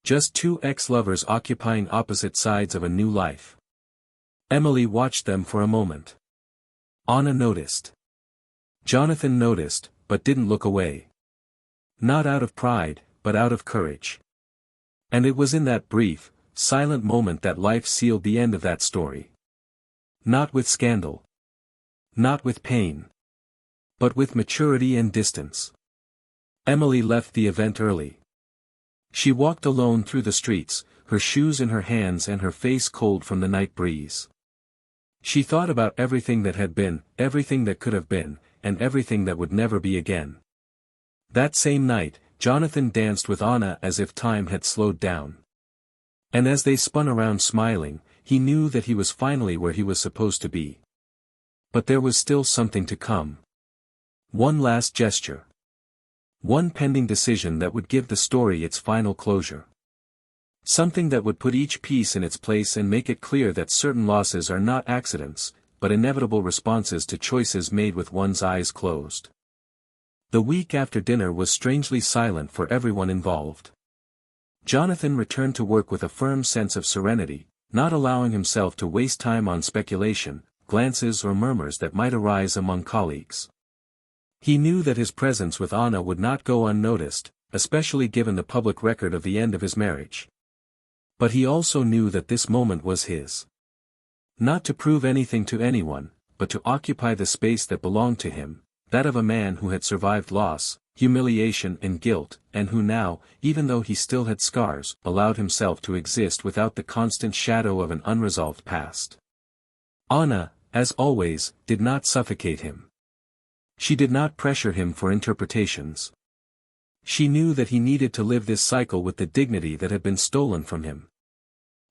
Just two ex-lovers occupying opposite sides of a new life. Emily watched them for a moment. Anna noticed. Jonathan noticed, but didn't look away. Not out of pride, but out of courage. And it was in that brief, silent moment that life sealed the end of that story. Not with scandal. Not with pain. But with maturity and distance. Emily left the event early. She walked alone through the streets, her shoes in her hands and her face cold from the night breeze. She thought about everything that had been, everything that could have been, and everything that would never be again. That same night, Jonathan danced with Anna as if time had slowed down. And as they spun around smiling, he knew that he was finally where he was supposed to be. But there was still something to come. One last gesture. One pending decision that would give the story its final closure. Something that would put each piece in its place and make it clear that certain losses are not accidents, but inevitable responses to choices made with one's eyes closed. The week after dinner was strangely silent for everyone involved. Jonathan returned to work with a firm sense of serenity, not allowing himself to waste time on speculation, glances or murmurs that might arise among colleagues. He knew that his presence with Anna would not go unnoticed, especially given the public record of the end of his marriage. But he also knew that this moment was his. Not to prove anything to anyone, but to occupy the space that belonged to him, that of a man who had survived loss, humiliation and guilt, and who now, even though he still had scars, allowed himself to exist without the constant shadow of an unresolved past. Anna, as always, did not suffocate him. She did not pressure him for interpretations. She knew that he needed to live this cycle with the dignity that had been stolen from him.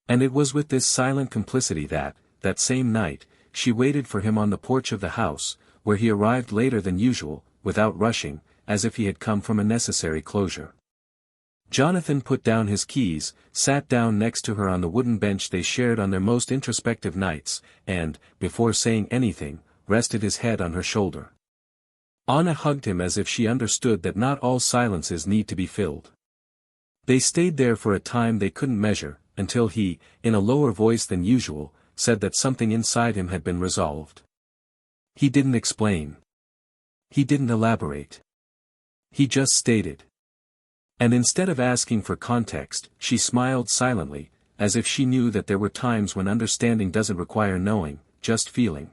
And it was with this silent complicity that same night, she waited for him on the porch of the house, where he arrived later than usual, without rushing, as if he had come from a necessary closure. Jonathan put down his keys, sat down next to her on the wooden bench they shared on their most introspective nights, and, before saying anything, rested his head on her shoulder. Anna hugged him as if she understood that not all silences need to be filled. They stayed there for a time they couldn't measure, until he, in a lower voice than usual, said that something inside him had been resolved. He didn't explain. He didn't elaborate. He just stated. And instead of asking for context, she smiled silently, as if she knew that there were times when understanding doesn't require knowing, just feeling.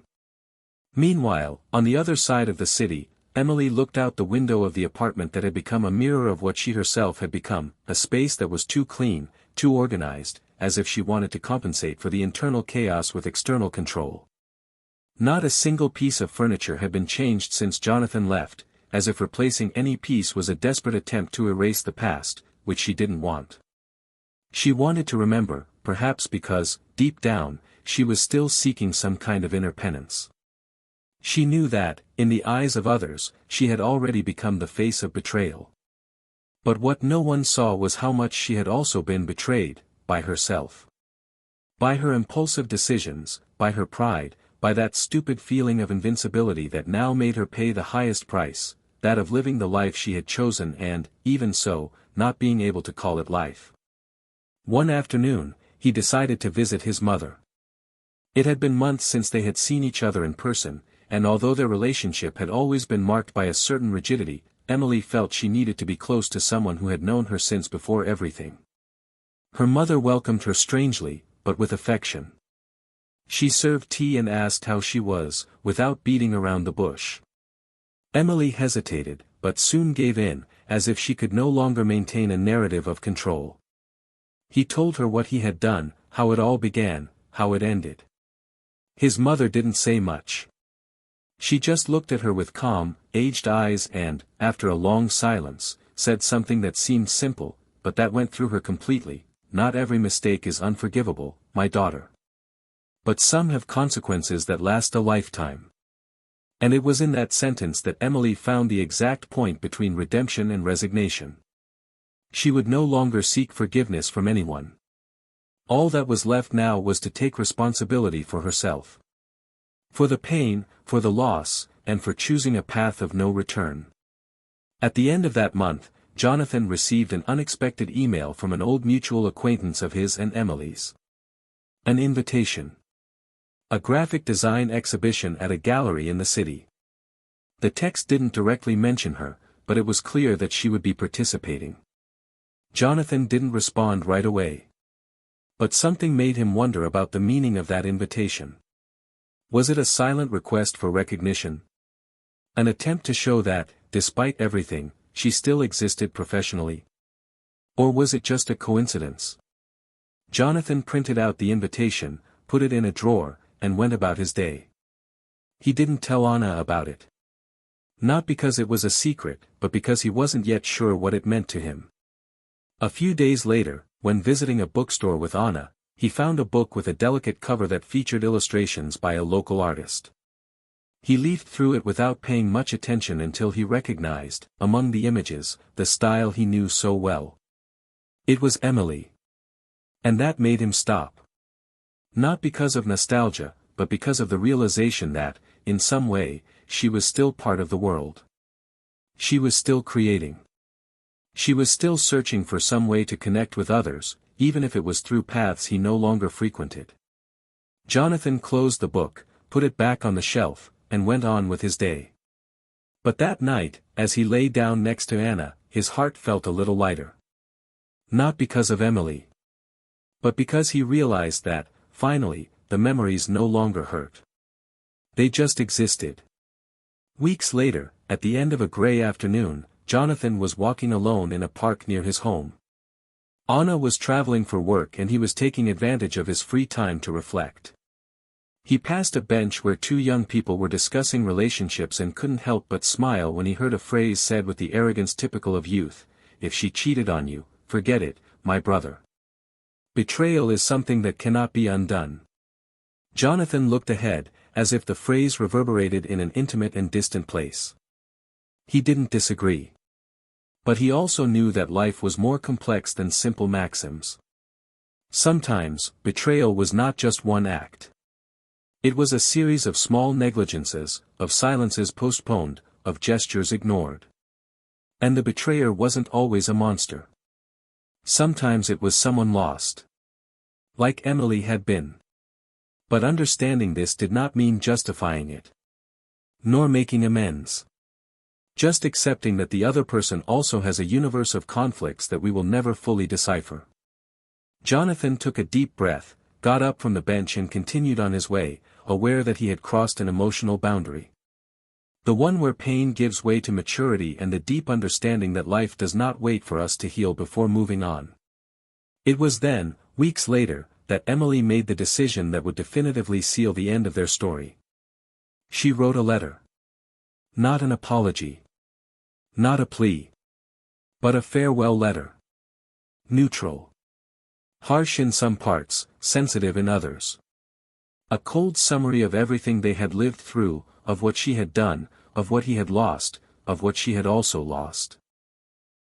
Meanwhile, on the other side of the city, Emily looked out the window of the apartment that had become a mirror of what she herself had become, a space that was too clean, too organized, as if she wanted to compensate for the internal chaos with external control. Not a single piece of furniture had been changed since Jonathan left, as if replacing any piece was a desperate attempt to erase the past, which she didn't want. She wanted to remember, perhaps because, deep down, she was still seeking some kind of inner penance. She knew that, in the eyes of others, she had already become the face of betrayal. But what no one saw was how much she had also been betrayed, by herself. By her impulsive decisions, by her pride, by that stupid feeling of invincibility that now made her pay the highest price, that of living the life she had chosen and, even so, not being able to call it life. One afternoon, he decided to visit his mother. It had been months since they had seen each other in person, and although their relationship had always been marked by a certain rigidity, Emily felt she needed to be close to someone who had known her since before everything. Her mother welcomed her strangely, but with affection. She served tea and asked how she was, without beating around the bush. Emily hesitated, but soon gave in, as if she could no longer maintain a narrative of control. He told her what he had done, how it all began, how it ended. His mother didn't say much. She just looked at her with calm, aged eyes and, after a long silence, said something that seemed simple, but that went through her completely. Not every mistake is unforgivable, my daughter. But some have consequences that last a lifetime. And it was in that sentence that Emily found the exact point between redemption and resignation. She would no longer seek forgiveness from anyone. All that was left now was to take responsibility for herself. For the pain, for the loss, and for choosing a path of no return. At the end of that month, Jonathan received an unexpected email from an old mutual acquaintance of his and Emily's. An invitation. A graphic design exhibition at a gallery in the city. The text didn't directly mention her, but it was clear that she would be participating. Jonathan didn't respond right away. But something made him wonder about the meaning of that invitation. Was it a silent request for recognition? An attempt to show that, despite everything, she still existed professionally? Or was it just a coincidence? Jonathan printed out the invitation, put it in a drawer, and went about his day. He didn't tell Anna about it. Not because it was a secret, but because he wasn't yet sure what it meant to him. A few days later, when visiting a bookstore with Anna, he found a book with a delicate cover that featured illustrations by a local artist. He leafed through it without paying much attention until he recognized, among the images, the style he knew so well. It was Emily. And that made him stop. Not because of nostalgia, but because of the realization that, in some way, she was still part of the world. She was still creating. She was still searching for some way to connect with others, even if it was through paths he no longer frequented. Jonathan closed the book, put it back on the shelf, and went on with his day. But that night, as he lay down next to Anna, his heart felt a little lighter. Not because of Emily. But because he realized that, finally, the memories no longer hurt. They just existed. Weeks later, at the end of a gray afternoon, Jonathan was walking alone in a park near his home. Anna was traveling for work and he was taking advantage of his free time to reflect. He passed a bench where two young people were discussing relationships and couldn't help but smile when he heard a phrase said with the arrogance typical of youth: "If she cheated on you, forget it, my brother. Betrayal is something that cannot be undone." Jonathan looked ahead, as if the phrase reverberated in an intimate and distant place. He didn't disagree. But he also knew that life was more complex than simple maxims. Sometimes, betrayal was not just one act. It was a series of small negligences, of silences postponed, of gestures ignored. And the betrayer wasn't always a monster. Sometimes it was someone lost. Like Emily had been. But understanding this did not mean justifying it. Nor making amends. Just accepting that the other person also has a universe of conflicts that we will never fully decipher. Jonathan took a deep breath, got up from the bench and continued on his way, aware that he had crossed an emotional boundary. The one where pain gives way to maturity and the deep understanding that life does not wait for us to heal before moving on. It was then, weeks later, that Emily made the decision that would definitively seal the end of their story. She wrote a letter. Not an apology. Not a plea. But a farewell letter. Neutral. Harsh in some parts, sensitive in others. A cold summary of everything they had lived through, of what she had done, of what he had lost, of what she had also lost.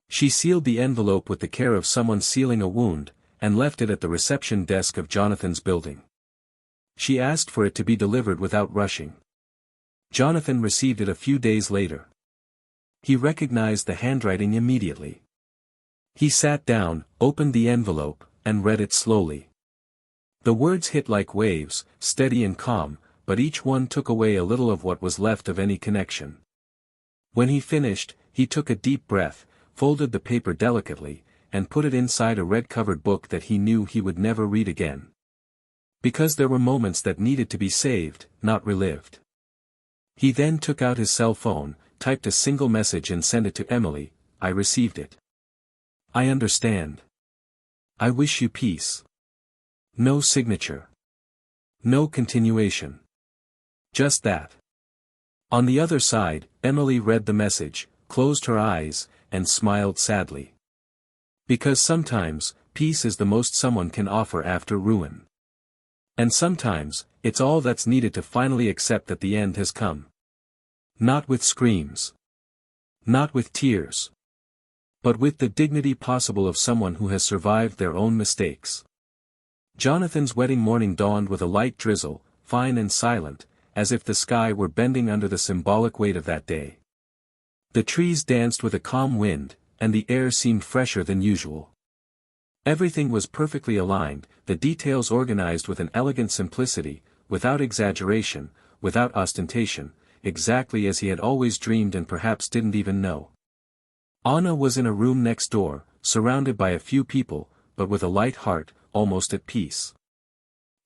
She sealed the envelope with the care of someone sealing a wound, and left it at the reception desk of Jonathan's building. She asked for it to be delivered without rushing. Jonathan received it a few days later. He recognized the handwriting immediately. He sat down, opened the envelope, and read it slowly. The words hit like waves, steady and calm, but each one took away a little of what was left of any connection. When he finished, he took a deep breath, folded the paper delicately, and put it inside a red-covered book that he knew he would never read again. Because there were moments that needed to be saved, not relived. He then took out his cell phone, typed a single message and sent it to Emily. I received it. I understand. I wish you peace. No signature. No continuation. Just that. On the other side, Emily read the message, closed her eyes, and smiled sadly. Because sometimes, peace is the most someone can offer after ruin. And sometimes, it's all that's needed to finally accept that the end has come. Not with screams. Not with tears. But with the dignity possible of someone who has survived their own mistakes. Jonathan's wedding morning dawned with a light drizzle, fine and silent, as if the sky were bending under the symbolic weight of that day. The trees danced with a calm wind, and the air seemed fresher than usual. Everything was perfectly aligned, the details organized with an elegant simplicity, without exaggeration, without ostentation, exactly as he had always dreamed and perhaps didn't even know. Anna was in a room next door, surrounded by a few people, but with a light heart, almost at peace.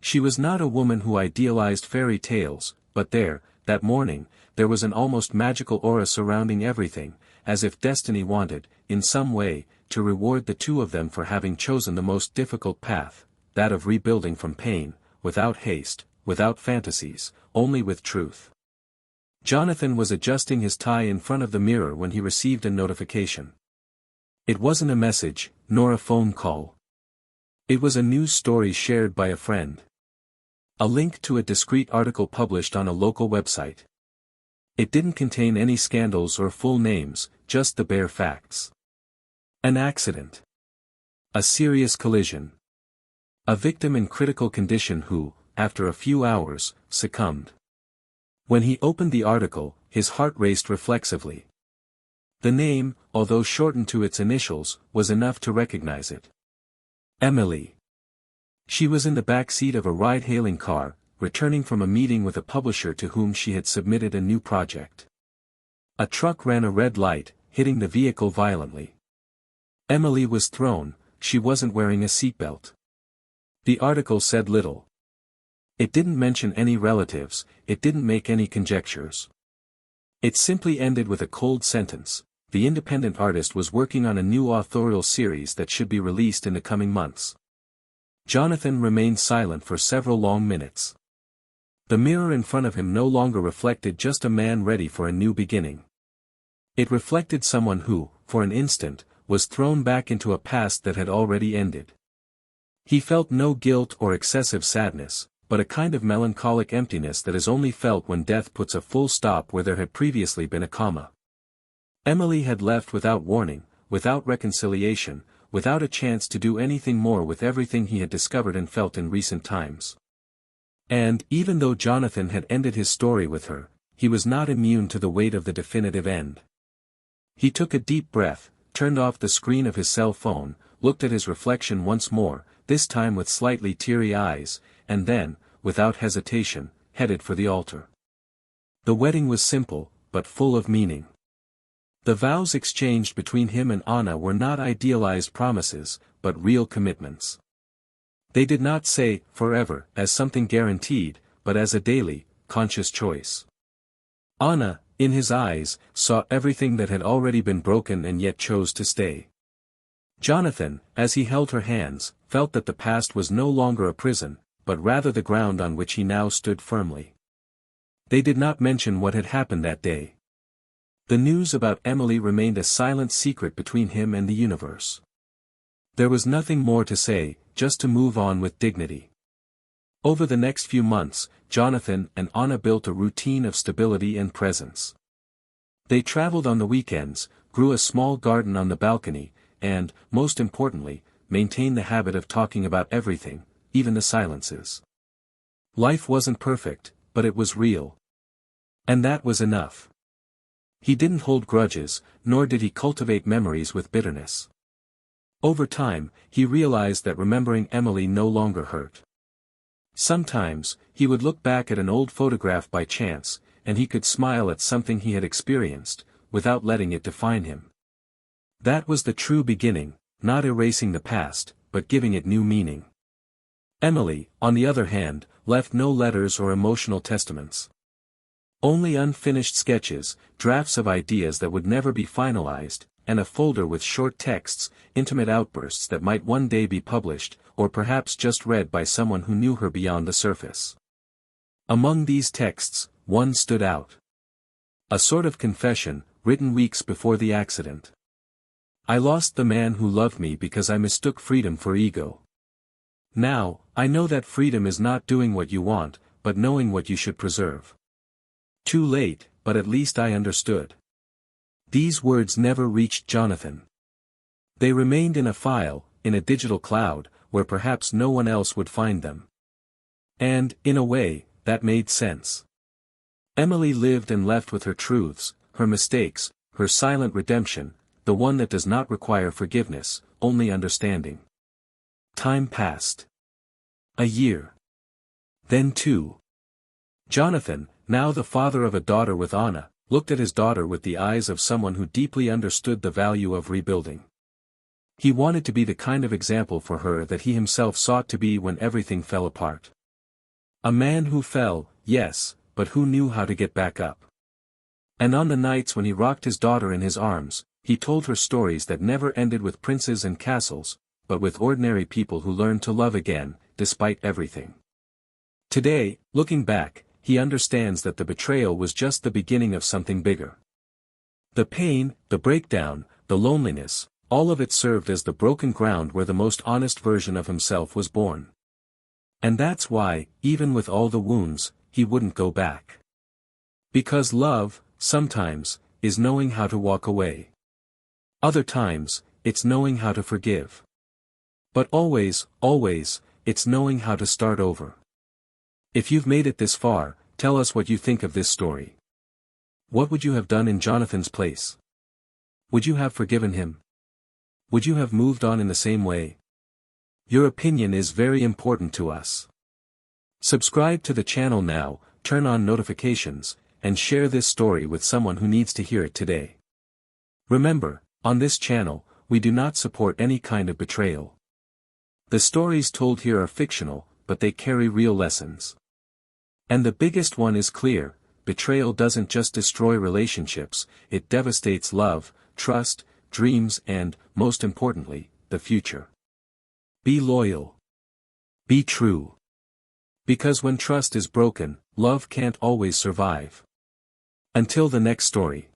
She was not a woman who idealized fairy tales, but there, that morning, there was an almost magical aura surrounding everything, as if destiny wanted, in some way, to reward the two of them for having chosen the most difficult path, that of rebuilding from pain, without haste, without fantasies, only with truth. Jonathan was adjusting his tie in front of the mirror when he received a notification. It wasn't a message, nor a phone call. It was a news story shared by a friend. A link to a discreet article published on a local website. It didn't contain any scandals or full names, just the bare facts. An accident. A serious collision. A victim in critical condition who, after a few hours, succumbed. When he opened the article, his heart raced reflexively. The name, although shortened to its initials, was enough to recognize it. Emily. She was in the back seat of a ride-hailing car, returning from a meeting with a publisher to whom she had submitted a new project. A truck ran a red light, hitting the vehicle violently. Emily was thrown, she wasn't wearing a seatbelt. The article said little. It didn't mention any relatives, it didn't make any conjectures. It simply ended with a cold sentence: the independent artist was working on a new authorial series that should be released in the coming months. Jonathan remained silent for several long minutes. The mirror in front of him no longer reflected just a man ready for a new beginning. It reflected someone who, for an instant, was thrown back into a past that had already ended. He felt no guilt or excessive sadness, but a kind of melancholic emptiness that is only felt when death puts a full stop where there had previously been a comma. Emily had left without warning, without reconciliation, without a chance to do anything more with everything he had discovered and felt in recent times. And, even though Jonathan had ended his story with her, he was not immune to the weight of the definitive end. He took a deep breath, turned off the screen of his cell phone, looked at his reflection once more, this time with slightly teary eyes, and then, without hesitation, headed for the altar. The wedding was simple, but full of meaning. The vows exchanged between him and Anna were not idealized promises, but real commitments. They did not say, forever, as something guaranteed, but as a daily, conscious choice. Anna, in his eyes, saw everything that had already been broken and yet chose to stay. Jonathan, as he held her hands, felt that the past was no longer a prison, but rather the ground on which he now stood firmly. They did not mention what had happened that day. The news about Emily remained a silent secret between him and the universe. There was nothing more to say, just to move on with dignity. Over the next few months, Jonathan and Anna built a routine of stability and presence. They traveled on the weekends, grew a small garden on the balcony, and, most importantly, maintained the habit of talking about everything, even the silences. Life wasn't perfect, but it was real. And that was enough. He didn't hold grudges, nor did he cultivate memories with bitterness. Over time, he realized that remembering Emily no longer hurt. Sometimes, he would look back at an old photograph by chance, and he could smile at something he had experienced, without letting it define him. That was the true beginning, not erasing the past, but giving it new meaning. Emily, on the other hand, left no letters or emotional testaments. Only unfinished sketches, drafts of ideas that would never be finalized, and a folder with short texts, intimate outbursts that might one day be published, or perhaps just read by someone who knew her beyond the surface. Among these texts, one stood out. A sort of confession, written weeks before the accident. I lost the man who loved me because I mistook freedom for ego. Now, I know that freedom is not doing what you want, but knowing what you should preserve. Too late, but at least I understood. These words never reached Jonathan. They remained in a file, in a digital cloud, where perhaps no one else would find them. And, in a way, that made sense. Emily lived and left with her truths, her mistakes, her silent redemption, the one that does not require forgiveness, only understanding. Time passed. A year. Then 2. Jonathan, now the father of a daughter with Anna, looked at his daughter with the eyes of someone who deeply understood the value of rebuilding. He wanted to be the kind of example for her that he himself sought to be when everything fell apart. A man who fell, yes, but who knew how to get back up. And on the nights when he rocked his daughter in his arms, he told her stories that never ended with princes and castles, but with ordinary people who learned to love again, despite everything. Today, looking back, he understands that the betrayal was just the beginning of something bigger. The pain, the breakdown, the loneliness, all of it served as the broken ground where the most honest version of himself was born. And that's why, even with all the wounds, he wouldn't go back. Because love, sometimes, is knowing how to walk away. Other times, it's knowing how to forgive. But always, it's knowing how to start over. If you've made it this far, tell us what you think of this story. What would you have done in Jonathan's place? Would you have forgiven him? Would you have moved on in the same way? Your opinion is very important to us. Subscribe to the channel now, turn on notifications, and share this story with someone who needs to hear it today. Remember, on this channel, we do not support any kind of betrayal. The stories told here are fictional, but they carry real lessons. And the biggest one is clear: betrayal doesn't just destroy relationships, it devastates love, trust, dreams and, most importantly, the future. Be loyal. Be true. Because when trust is broken, love can't always survive. Until the next story.